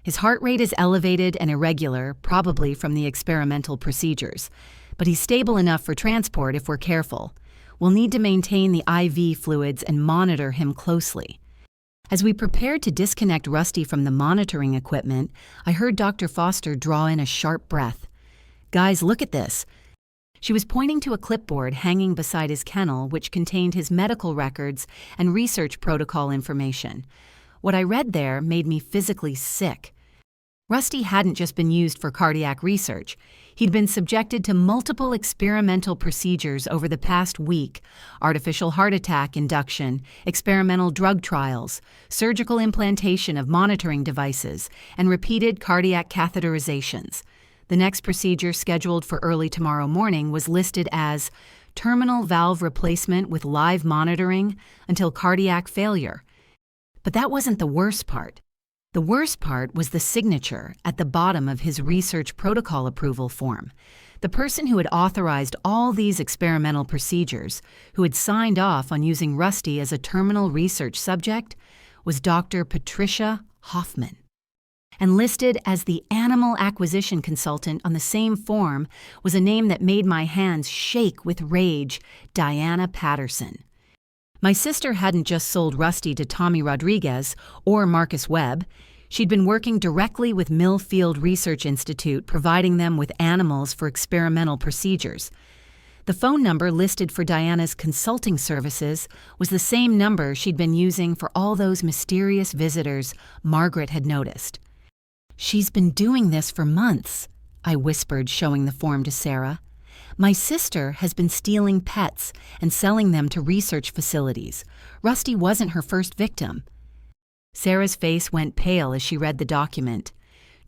"His heart rate is elevated and irregular, probably from the experimental procedures, but he's stable enough for transport if we're careful. We'll need to maintain the IV fluids and monitor him closely." As we prepared to disconnect Rusty from the monitoring equipment, I heard Dr. Foster draw in a sharp breath. "Guys, look at this." She was pointing to a clipboard hanging beside his kennel, which contained his medical records and research protocol information. What I read there made me physically sick. Rusty hadn't just been used for cardiac research. He'd been subjected to multiple experimental procedures over the past week: artificial heart attack induction, experimental drug trials, surgical implantation of monitoring devices, and repeated cardiac catheterizations. The next procedure, scheduled for early tomorrow morning, was listed as terminal valve replacement with live monitoring until cardiac failure. But that wasn't the worst part. The worst part was the signature at the bottom of his research protocol approval form. The person who had authorized all these experimental procedures, who had signed off on using Rusty as a terminal research subject, was Dr. Patricia Hoffman. And listed as the animal acquisition consultant on the same form was a name that made my hands shake with rage: Diana Patterson. My sister hadn't just sold Rusty to Tommy Rodriguez or Marcus Webb. She'd been working directly with Millfield Research Institute, providing them with animals for experimental procedures. The phone number listed for Diana's consulting services was the same number she'd been using for all those mysterious visitors Margaret had noticed. "She's been doing this for months," I whispered, showing the form to Sarah. "My sister has been stealing pets and selling them to research facilities. Rusty wasn't her first victim." Sarah's face went pale as she read the document.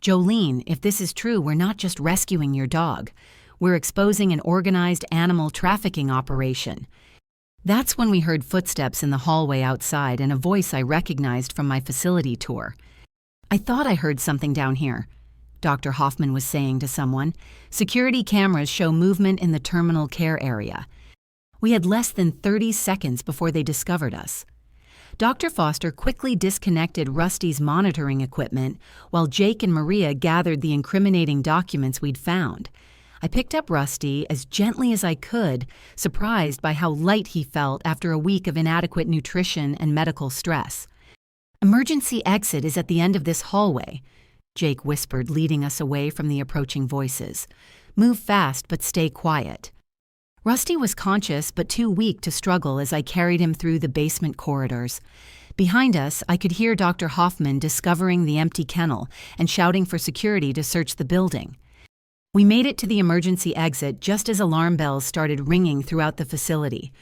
"Jolene, if this is true, we're not just rescuing your dog. We're exposing an organized animal trafficking operation." That's when we heard footsteps in the hallway outside and a voice I recognized from my facility tour. "I thought I heard something down here," Dr. Hoffman was saying to someone. "Security cameras show movement in the terminal care area." We had less than 30 seconds before they discovered us. Dr. Foster quickly disconnected Rusty's monitoring equipment while Jake and Maria gathered the incriminating documents we'd found. I picked up Rusty as gently as I could, surprised by how light he felt after a week of inadequate nutrition and medical stress. "Emergency exit is at the end of this hallway," Jake whispered, leading us away from the approaching voices. "Move fast, but stay quiet." Rusty was conscious but too weak to struggle as I carried him through the basement corridors. Behind us, I could hear Dr. Hoffman discovering the empty kennel and shouting for security to search the building. We made it to the emergency exit just as alarm bells started ringing throughout the facility.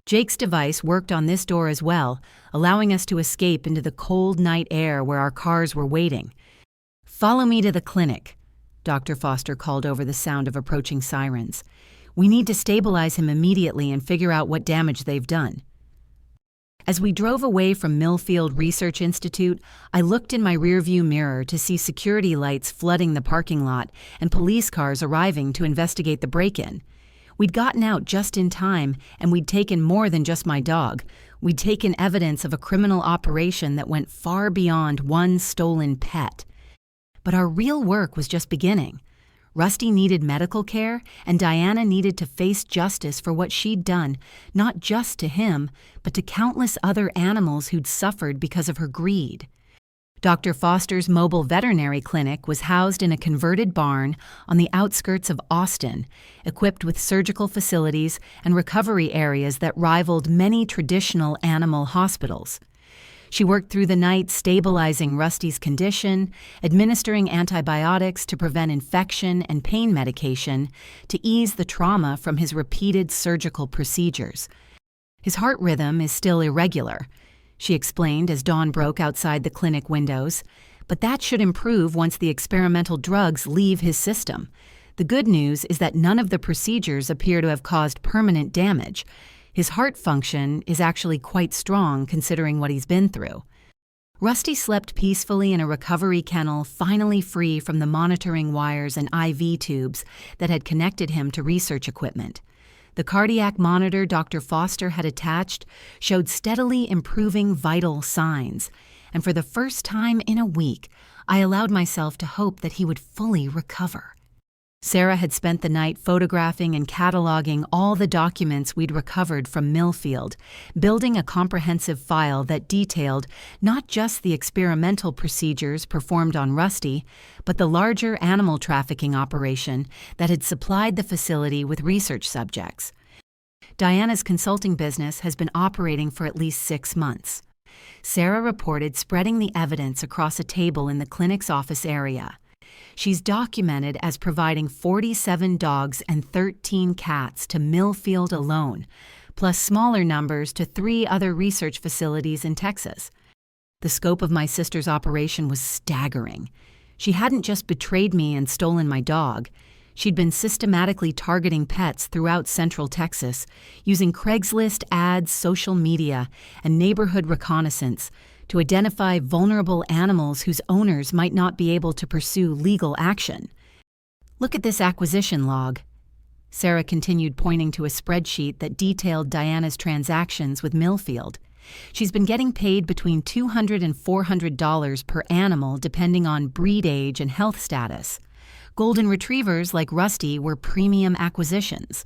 Jake's device worked on this door as well, allowing us to escape into the cold night air where our cars were waiting. "Follow me to the clinic," Dr. Foster called over the sound of approaching sirens. "We need to stabilize him immediately and figure out what damage they've done." As we drove away from Millfield Research Institute, I looked in my rearview mirror to see security lights flooding the parking lot and police cars arriving to investigate the break-in. We'd gotten out just in time, and we'd taken more than just my dog. We'd taken evidence of a criminal operation that went far beyond one stolen pet. But our real work was just beginning. Rusty needed medical care, and Diana needed to face justice for what she'd done, not just to him, but to countless other animals who'd suffered because of her greed. Dr. Foster's mobile veterinary clinic was housed in a converted barn on the outskirts of Austin, equipped with surgical facilities and recovery areas that rivaled many traditional animal hospitals. She worked through the night stabilizing Rusty's condition, administering antibiotics to prevent infection and pain medication to ease the trauma from his repeated surgical procedures. "His heart rhythm is still irregular," she explained as dawn broke outside the clinic windows, "but that should improve once the experimental drugs leave his system. The good news is that none of the procedures appear to have caused permanent damage. His heart function is actually quite strong considering what he's been through." Rusty slept peacefully in a recovery kennel, finally free from the monitoring wires and IV tubes that had connected him to research equipment. The cardiac monitor Dr. Foster had attached showed steadily improving vital signs, and for the first time in a week, I allowed myself to hope that he would fully recover. Sarah had spent the night photographing and cataloging all the documents we'd recovered from Millfield, building a comprehensive file that detailed not just the experimental procedures performed on Rusty, but the larger animal trafficking operation that had supplied the facility with research subjects. Diana's consulting business has been operating for at least 6 months. Sarah reported spreading the evidence across a table in the clinic's office area. She's documented as providing 47 dogs and 13 cats to Millfield alone, plus smaller numbers to 3 other research facilities in Texas. The scope of my sister's operation was staggering. She hadn't just betrayed me and stolen my dog. She'd been systematically targeting pets throughout Central Texas, using Craigslist ads, social media, and neighborhood reconnaissance to identify vulnerable animals whose owners might not be able to pursue legal action. "Look at this acquisition log." Sarah continued, pointing to a spreadsheet that detailed Diana's transactions with Millfield. She's been getting paid between $200 and $400 per animal depending on breed age and health status. Golden retrievers like Rusty were premium acquisitions.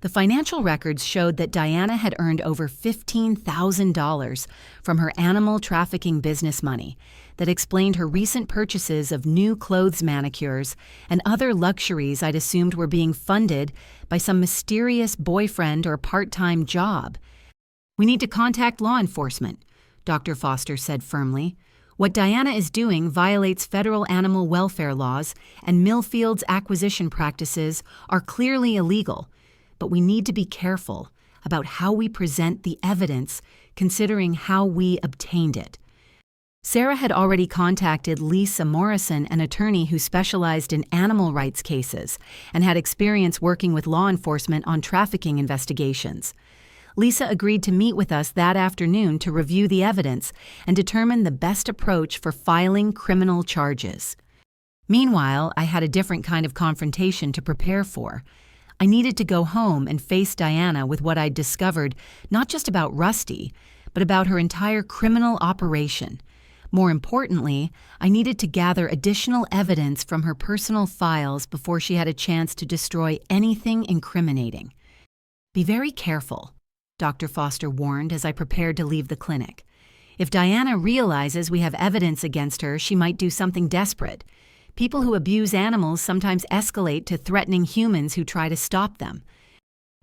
The financial records showed that Diana had earned over $15,000 from her animal trafficking business money. that explained her recent purchases of new clothes manicures and other luxuries I'd assumed were being funded by some mysterious boyfriend or part-time job. "We need to contact law enforcement," Dr. Foster said firmly. "What Diana is doing violates federal animal welfare laws, and Millfield's acquisition practices are clearly illegal. But we need to be careful about how we present the evidence, considering how we obtained it." Sarah had already contacted Lisa Morrison, an attorney who specialized in animal rights cases and had experience working with law enforcement on trafficking investigations. Lisa agreed to meet with us that afternoon to review the evidence and determine the best approach for filing criminal charges. Meanwhile, I had a different kind of confrontation to prepare for. I needed to go home and face Diana with what I'd discovered, not just about Rusty, but about her entire criminal operation. More importantly, I needed to gather additional evidence from her personal files before she had a chance to destroy anything incriminating. "Be very careful," Dr. Foster warned as I prepared to leave the clinic. "If Diana realizes we have evidence against her, she might do something desperate. People who abuse animals sometimes escalate to threatening humans who try to stop them."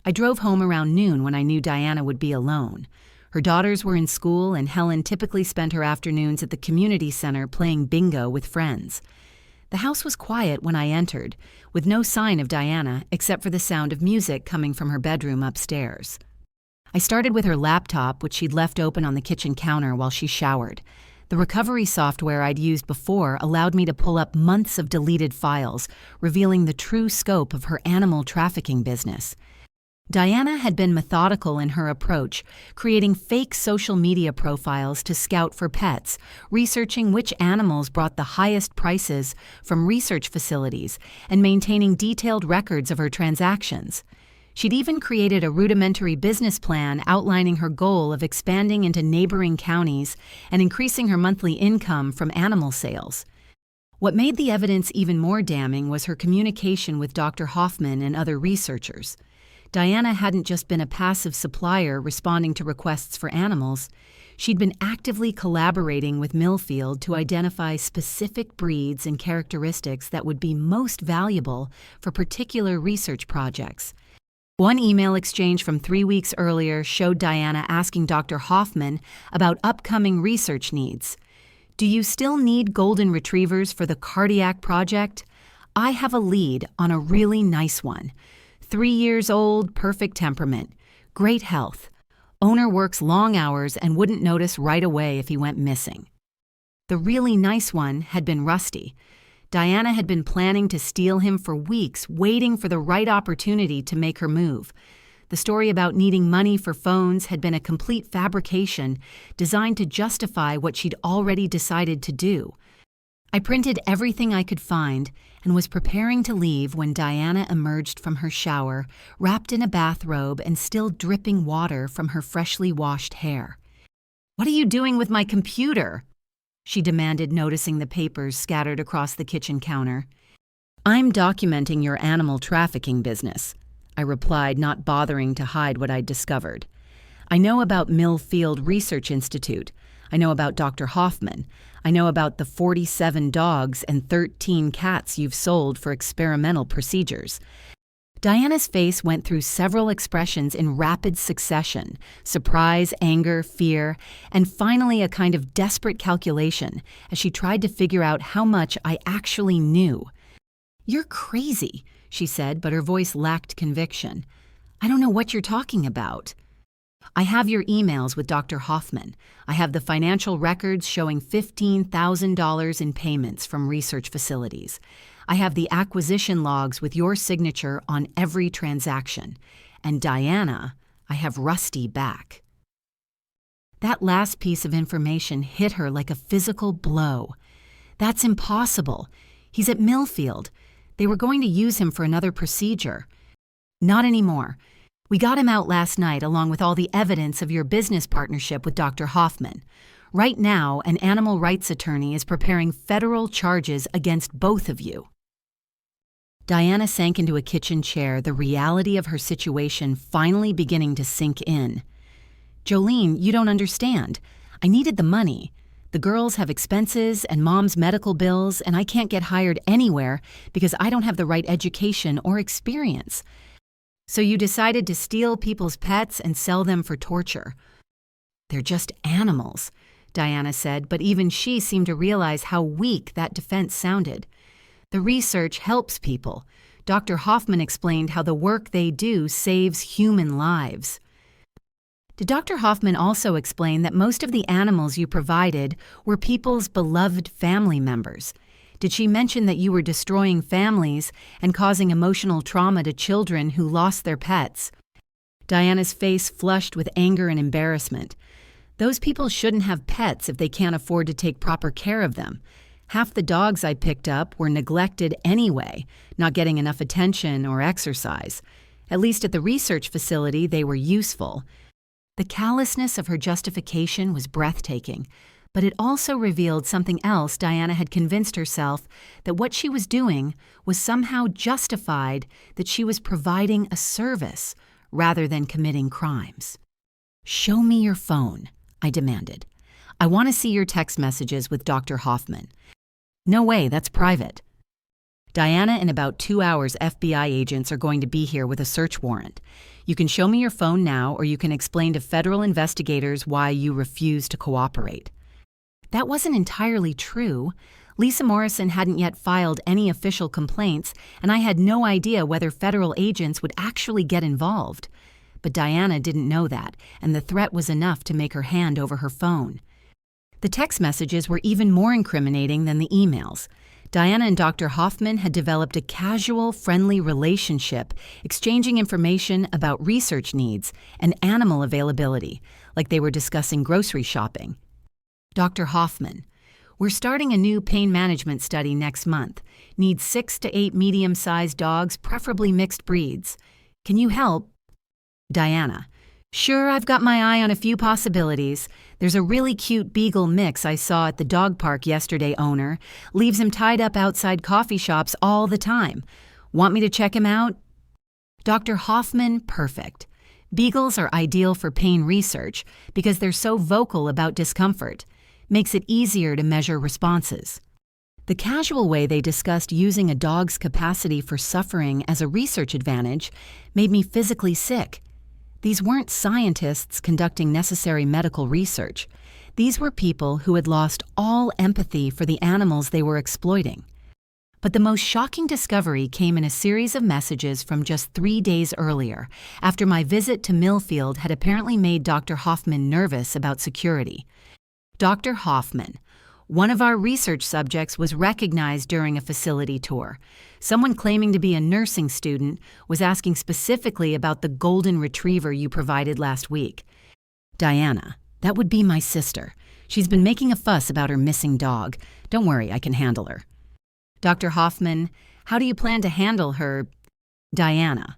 I drove home around noon when I knew Diana would be alone. Her daughters were in school, and Helen typically spent her afternoons at the community center playing bingo with friends. The house was quiet when I entered, with no sign of Diana except for the sound of music coming from her bedroom upstairs. I started with her laptop, which she'd left open on the kitchen counter while she showered. The recovery software I'd used before allowed me to pull up months of deleted files, revealing the true scope of her animal trafficking business. Diana had been methodical in her approach, creating fake social media profiles to scout for pets, researching which animals brought the highest prices from research facilities, and maintaining detailed records of her transactions. She'd even created a rudimentary business plan outlining her goal of expanding into neighboring counties and increasing her monthly income from animal sales. What made the evidence even more damning was her communication with Dr. Hoffman and other researchers. Diana hadn't just been a passive supplier responding to requests for animals. She'd been actively collaborating with Millfield to identify specific breeds and characteristics that would be most valuable for particular research projects. One email exchange from 3 weeks earlier showed Diana asking Dr. Hoffman about upcoming research needs. "Do you still need golden retrievers for the cardiac project? I have a lead on a really nice one. 3 years old, perfect temperament, great health. Owner works long hours and wouldn't notice right away if he went missing." The really nice one had been Rusty. Diana had been planning to steal him for weeks, waiting for the right opportunity to make her move. The story about needing money for phones had been a complete fabrication designed to justify what she'd already decided to do. I printed everything I could find and was preparing to leave when Diana emerged from her shower, wrapped in a bathrobe and still dripping water from her freshly washed hair. "What are you doing with my computer?" she demanded, noticing the papers scattered across the kitchen counter. "I'm documenting your animal trafficking business," I replied, not bothering to hide what I'd discovered. "I know about Millfield Research Institute. I know about Dr. Hoffman. I know about the 47 dogs and 13 cats you've sold for experimental procedures." Diana's face went through several expressions in rapid succession: surprise, anger, fear, and finally a kind of desperate calculation as she tried to figure out how much I actually knew. "You're crazy," she said, but her voice lacked conviction. "I don't know what you're talking about." "I have your emails with Dr. Hoffman. I have the financial records showing $15,000 in payments from research facilities. I have the acquisition logs with your signature on every transaction. And Diana, I have Rusty back." That last piece of information hit her like a physical blow. "That's impossible. He's at Millfield. They were going to use him for another procedure." "Not anymore. We got him out last night along with all the evidence of your business partnership with Dr. Hoffman. Right now, an animal rights attorney is preparing federal charges against both of you." Diana sank into a kitchen chair, the reality of her situation finally beginning to sink in. "Jolene, you don't understand. I needed the money. The girls have expenses and mom's medical bills, and I can't get hired anywhere because I don't have the right education or experience. So you decided to steal people's pets and sell them for torture. They're just animals, Diana said, but even she seemed to realize how weak that defense sounded. The research helps people. Dr. Hoffman explained how the work they do saves human lives. Did Dr. Hoffman also explain that most of the animals you provided were people's beloved family members? Did she mention that you were destroying families and causing emotional trauma to children who lost their pets? Diana's face flushed with anger and embarrassment. Those people shouldn't have pets if they can't afford to take proper care of them. Half the dogs I picked up were neglected anyway, not getting enough attention or exercise. At least at the research facility, they were useful. The callousness of her justification was breathtaking, but it also revealed something else Diana had convinced herself, that what she was doing was somehow justified, that she was providing a service rather than committing crimes. "Show me your phone," I demanded. "I want to see your text messages with Dr. Hoffman." "No way, that's private." "Diana, in about 2 hours, FBI agents are going to be here with a search warrant. You can show me your phone now, or you can explain to federal investigators why you refuse to cooperate." That wasn't entirely true. Lisa Morrison hadn't yet filed any official complaints, and I had no idea whether federal agents would actually get involved. But Diana didn't know that, and the threat was enough to make her hand over her phone. The text messages were even more incriminating than the emails. Diana and Dr. Hoffman had developed a casual, friendly relationship, exchanging information about research needs and animal availability, like they were discussing grocery shopping. "Dr. Hoffman, we're starting a new pain management study next month. Need 6 to 8 medium-sized dogs, preferably mixed breeds. Can you help?" Diana: "Sure, I've got my eye on a few possibilities. There's a really cute beagle mix I saw at the dog park yesterday, owner. Leaves him tied up outside coffee shops all the time. Want me to check him out?" Dr. Hoffman: "Perfect. Beagles are ideal for pain research because they're so vocal about discomfort. Makes it easier to measure responses." The casual way they discussed using a dog's capacity for suffering as a research advantage made me physically sick. These weren't scientists conducting necessary medical research. These were people who had lost all empathy for the animals they were exploiting. But the most shocking discovery came in a series of messages from just 3 days earlier, after my visit to Millfield had apparently made Dr. Hoffman nervous about security. "Dr. Hoffman, one of our research subjects was recognized during a facility tour. Someone claiming to be a nursing student was asking specifically about the golden retriever you provided last week." "Diana, that would be my sister. She's been making a fuss about her missing dog. Don't worry, I can handle her." "Dr. Hoffman, how do you plan to handle her?" "Diana,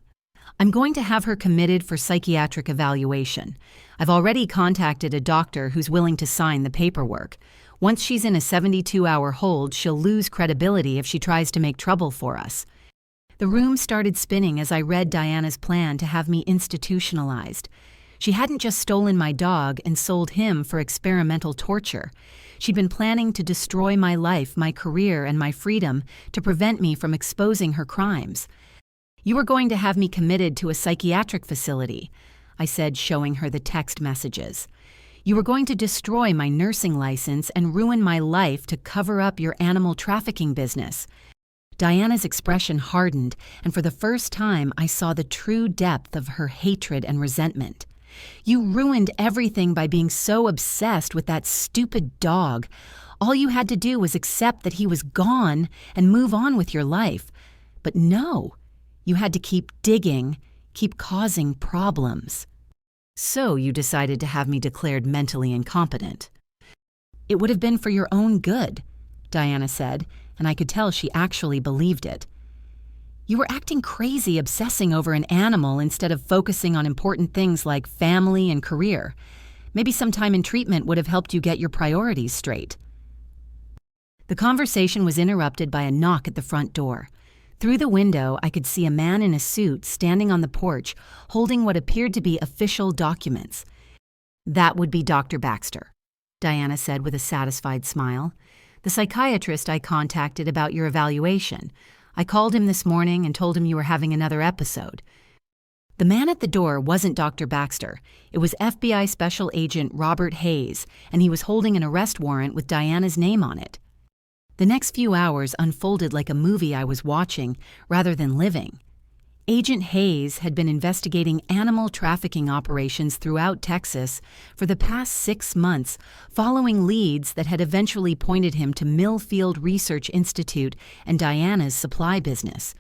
I'm going to have her committed for psychiatric evaluation. I've already contacted a doctor who's willing to sign the paperwork. Once she's in a 72-hour hold, she'll lose credibility if she tries to make trouble for us." The room started spinning as I read Diana's plan to have me institutionalized. She hadn't just stolen my dog and sold him for experimental torture. She'd been planning to destroy my life, my career, and my freedom to prevent me from exposing her crimes. "You were going to have me committed to a psychiatric facility," I said, showing her the text messages. "You were going to destroy my nursing license and ruin my life to cover up your animal trafficking business." Diana's expression hardened, and for the first time I saw the true depth of her hatred and resentment. "You ruined everything by being so obsessed with that stupid dog. All you had to do was accept that he was gone and move on with your life. But no, you had to keep digging, keep causing problems. So you decided to have me declared mentally incompetent." "It would have been for your own good," Diana said, and I could tell she actually believed it. "You were acting crazy obsessing over an animal instead of focusing on important things like family and career. Maybe some time in treatment would have helped you get your priorities straight." The conversation was interrupted by a knock at the front door. Through the window, I could see a man in a suit standing on the porch, holding what appeared to be official documents. That would be Dr. Baxter. Diana said with a satisfied smile. "The psychiatrist I contacted about your evaluation. I called him this morning and told him you were having another episode." The man at the door wasn't Dr. Baxter. It was FBI Special Agent Robert Hayes, and he was holding an arrest warrant with Diana's name on it. The next few hours unfolded like a movie I was watching rather than living. Agent Hayes had been investigating animal trafficking operations throughout Texas for the past 6 months, following leads that had eventually pointed him to Millfield Research Institute and Diana's supply business.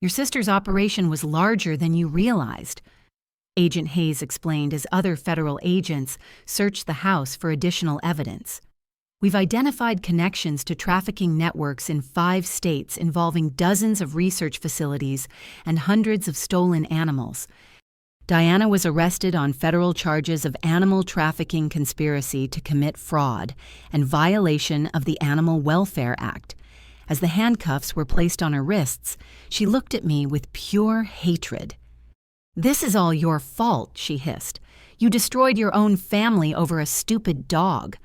"Your sister's operation was larger than you realized," Agent Hayes explained as other federal agents searched the house for additional evidence. "We've identified connections to trafficking networks in 5 states involving dozens of research facilities and hundreds of stolen animals. Diana was arrested on federal charges of animal trafficking conspiracy to commit fraud and violation of the Animal Welfare Act. As the handcuffs were placed on her wrists, she looked at me with pure hatred. "This is all your fault," she hissed. "You destroyed your own family over a stupid dog."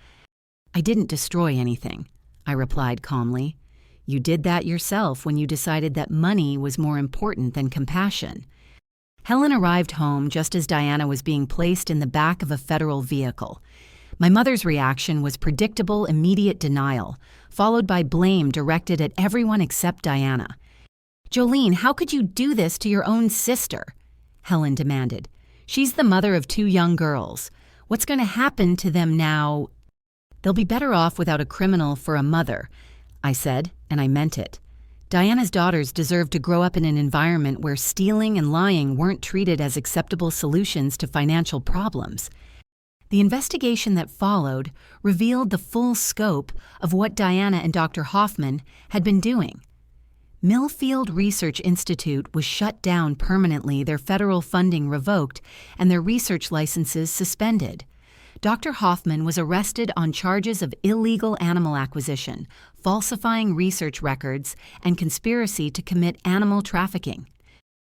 "I didn't destroy anything," I replied calmly. "You did that yourself when you decided that money was more important than compassion." Helen arrived home just as Diana was being placed in the back of a federal vehicle. My mother's reaction was predictable, immediate denial, followed by blame directed at everyone except Diana. "Jolene, how could you do this to your own sister?" Helen demanded. "She's the mother of 2 young girls. What's going to happen to them now?" "They'll be better off without a criminal for a mother," I said, and I meant it. Diana's daughters deserve to grow up in an environment where stealing and lying weren't treated as acceptable solutions to financial problems. The investigation that followed revealed the full scope of what Diana and Dr. Hoffman had been doing. Millfield Research Institute was shut down permanently, their federal funding revoked, and their research licenses suspended. Dr. Hoffman was arrested on charges of illegal animal acquisition, falsifying research records, and conspiracy to commit animal trafficking.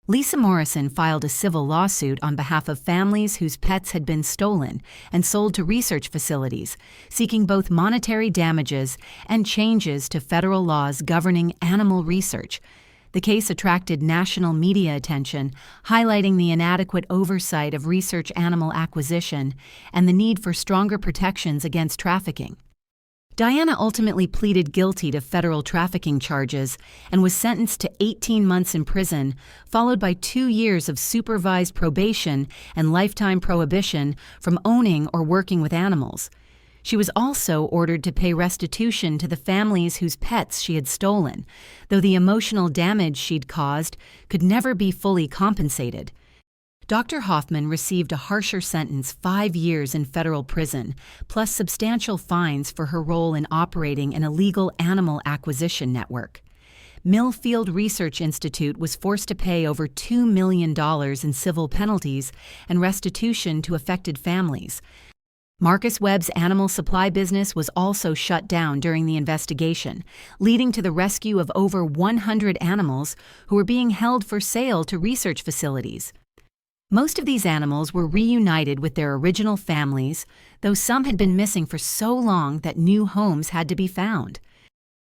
Lisa Morrison filed a civil lawsuit on behalf of families whose pets had been stolen and sold to research facilities, seeking both monetary damages and changes to federal laws governing animal research. The case attracted national media attention, highlighting the inadequate oversight of research animal acquisition and the need for stronger protections against trafficking. Diana ultimately pleaded guilty to federal trafficking charges and was sentenced to 18 months in prison, followed by 2 years of supervised probation and lifetime prohibition from owning or working with animals. She was also ordered to pay restitution to the families whose pets she had stolen, though the emotional damage she'd caused could never be fully compensated. Dr. Hoffman received a harsher sentence, 5 years in federal prison, plus substantial fines for her role in operating an illegal animal acquisition network. Millfield Research Institute was forced to pay over $2 million in civil penalties and restitution to affected families. Marcus Webb's animal supply business was also shut down during the investigation, leading to the rescue of over 100 animals who were being held for sale to research facilities. Most of these animals were reunited with their original families, though some had been missing for so long that new homes had to be found.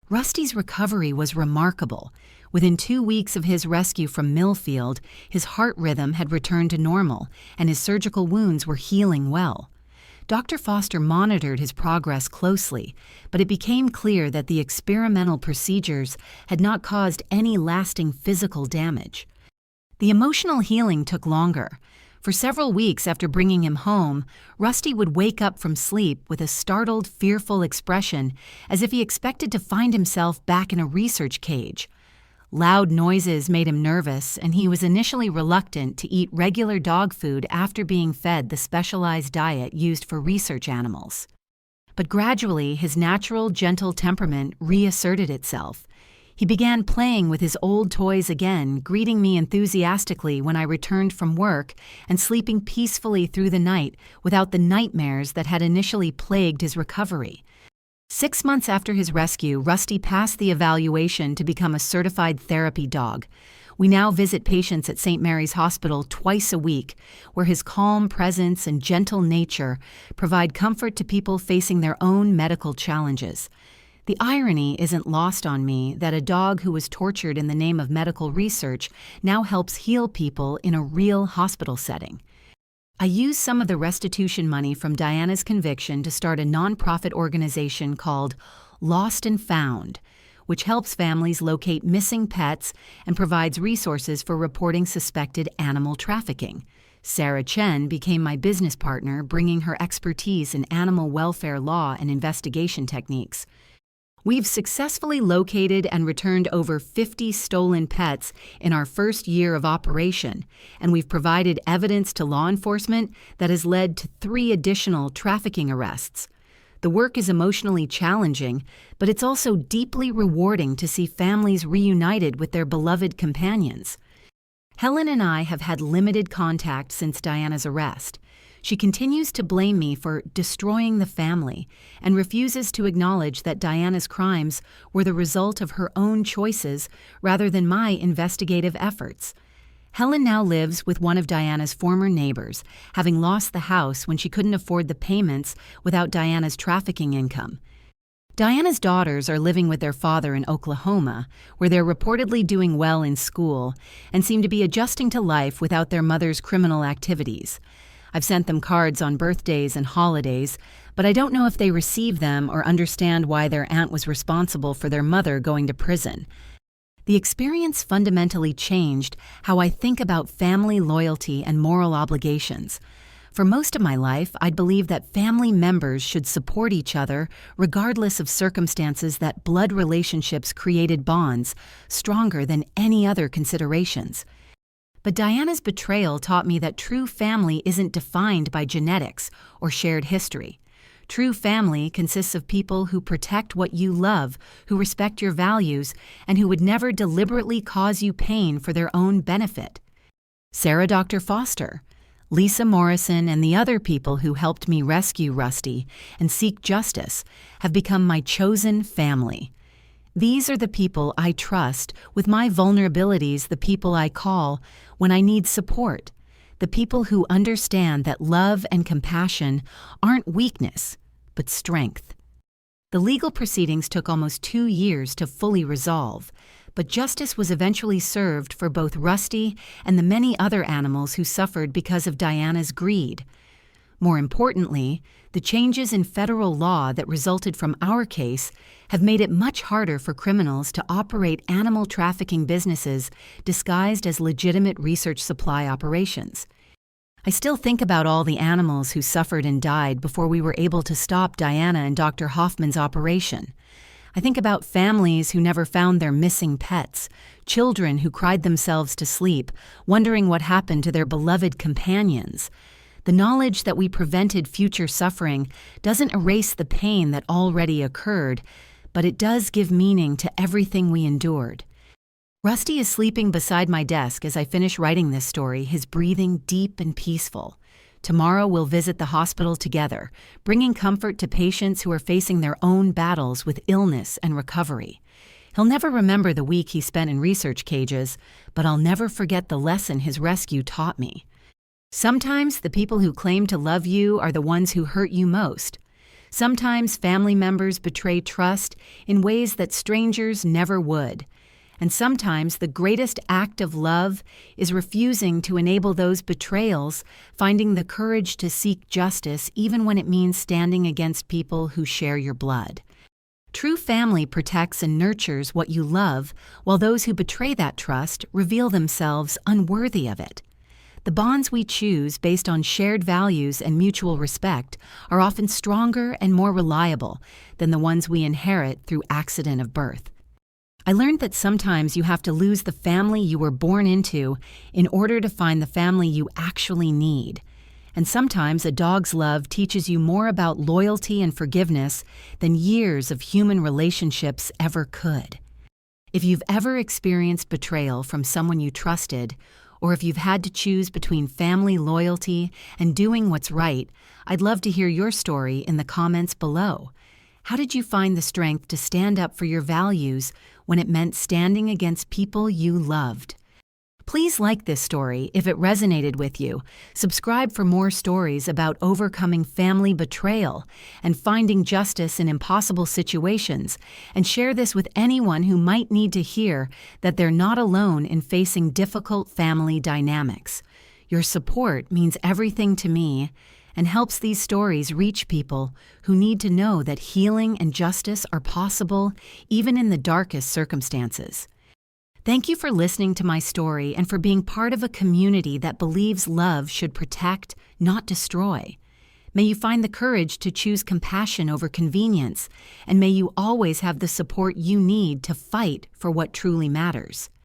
Rusty's recovery was remarkable. Within 2 weeks of his rescue from Millfield, his heart rhythm had returned to normal, and his surgical wounds were healing well. Dr. Foster monitored his progress closely, but it became clear that the experimental procedures had not caused any lasting physical damage. The emotional healing took longer. For several weeks after bringing him home, Rusty would wake up from sleep with a startled, fearful expression, as if he expected to find himself back in a research cage. Loud noises made him nervous, and he was initially reluctant to eat regular dog food after being fed the specialized diet used for research animals. But gradually, his natural, gentle temperament reasserted itself. He began playing with his old toys again, greeting me enthusiastically when I returned from work and sleeping peacefully through the night without the nightmares that had initially plagued his recovery. 6 months after his rescue, Rusty passed the evaluation to become a certified therapy dog. We now visit patients at St. Mary's Hospital twice a week, where his calm presence and gentle nature provide comfort to people facing their own medical challenges. The irony isn't lost on me that a dog who was tortured in the name of medical research now helps heal people in a real hospital setting. I used some of the restitution money from Diana's conviction to start a nonprofit organization called Lost and Found, which helps families locate missing pets and provides resources for reporting suspected animal trafficking. Sarah Chen became my business partner, bringing her expertise in animal welfare law and investigation techniques. We've successfully located and returned over 50 stolen pets in our first year of operation, and we've provided evidence to law enforcement that has led to 3 additional trafficking arrests. The work is emotionally challenging, but it's also deeply rewarding to see families reunited with their beloved companions. Helen and I have had limited contact since Diana's arrest. She continues to blame me for destroying the family and refuses to acknowledge that Diana's crimes were the result of her own choices rather than my investigative efforts. Helen now lives with one of Diana's former neighbors, having lost the house when she couldn't afford the payments without Diana's trafficking income. Diana's daughters are living with their father in Oklahoma, where they're reportedly doing well in school and seem to be adjusting to life without their mother's criminal activities. I've sent them cards on birthdays and holidays, but I don't know if they receive them or understand why their aunt was responsible for their mother going to prison. The experience fundamentally changed how I think about family loyalty and moral obligations. For most of my life, I'd believed that family members should support each other regardless of circumstances, that blood relationships created bonds stronger than any other considerations. But Diana's betrayal taught me that true family isn't defined by genetics or shared history. True family consists of people who protect what you love, who respect your values, and who would never deliberately cause you pain for their own benefit. Sarah Dr. Foster, Lisa Morrison, and the other people who helped me rescue Rusty and seek justice have become my chosen family. These are the people I trust with my vulnerabilities, the people I call when I need support, the people who understand that love and compassion aren't weakness, but strength. The legal proceedings took almost 2 years to fully resolve, but justice was eventually served for both Rusty and the many other animals who suffered because of Diana's greed. More importantly, the changes in federal law that resulted from our case have made it much harder for criminals to operate animal trafficking businesses disguised as legitimate research supply operations. I still think about all the animals who suffered and died before we were able to stop Diana and Dr. Hoffman's operation. I think about families who never found their missing pets, children who cried themselves to sleep, wondering what happened to their beloved companions. The knowledge that we prevented future suffering doesn't erase the pain that already occurred, but it does give meaning to everything we endured. Rusty is sleeping beside my desk as I finish writing this story, his breathing deep and peaceful. Tomorrow we'll visit the hospital together, bringing comfort to patients who are facing their own battles with illness and recovery. He'll never remember the week he spent in research cages, but I'll never forget the lesson his rescue taught me. Sometimes the people who claim to love you are the ones who hurt you most. Sometimes family members betray trust in ways that strangers never would. And sometimes the greatest act of love is refusing to enable those betrayals, finding the courage to seek justice even when it means standing against people who share your blood. True family protects and nurtures what you love, while those who betray that trust reveal themselves unworthy of it. The bonds we choose based on shared values and mutual respect are often stronger and more reliable than the ones we inherit through accident of birth. I learned that sometimes you have to lose the family you were born into in order to find the family you actually need. And sometimes a dog's love teaches you more about loyalty and forgiveness than years of human relationships ever could. If you've ever experienced betrayal from someone you trusted, or if you've had to choose between family loyalty and doing what's right, I'd love to hear your story in the comments below. How did you find the strength to stand up for your values when it meant standing against people you loved? Please like this story if it resonated with you. Subscribe for more stories about overcoming family betrayal and finding justice in impossible situations, and share this with anyone who might need to hear that they're not alone in facing difficult family dynamics. Your support means everything to me and helps these stories reach people who need to know that healing and justice are possible even in the darkest circumstances. Thank you for listening to my story and for being part of a community that believes love should protect, not destroy. May you find the courage to choose compassion over convenience, and may you always have the support you need to fight for what truly matters.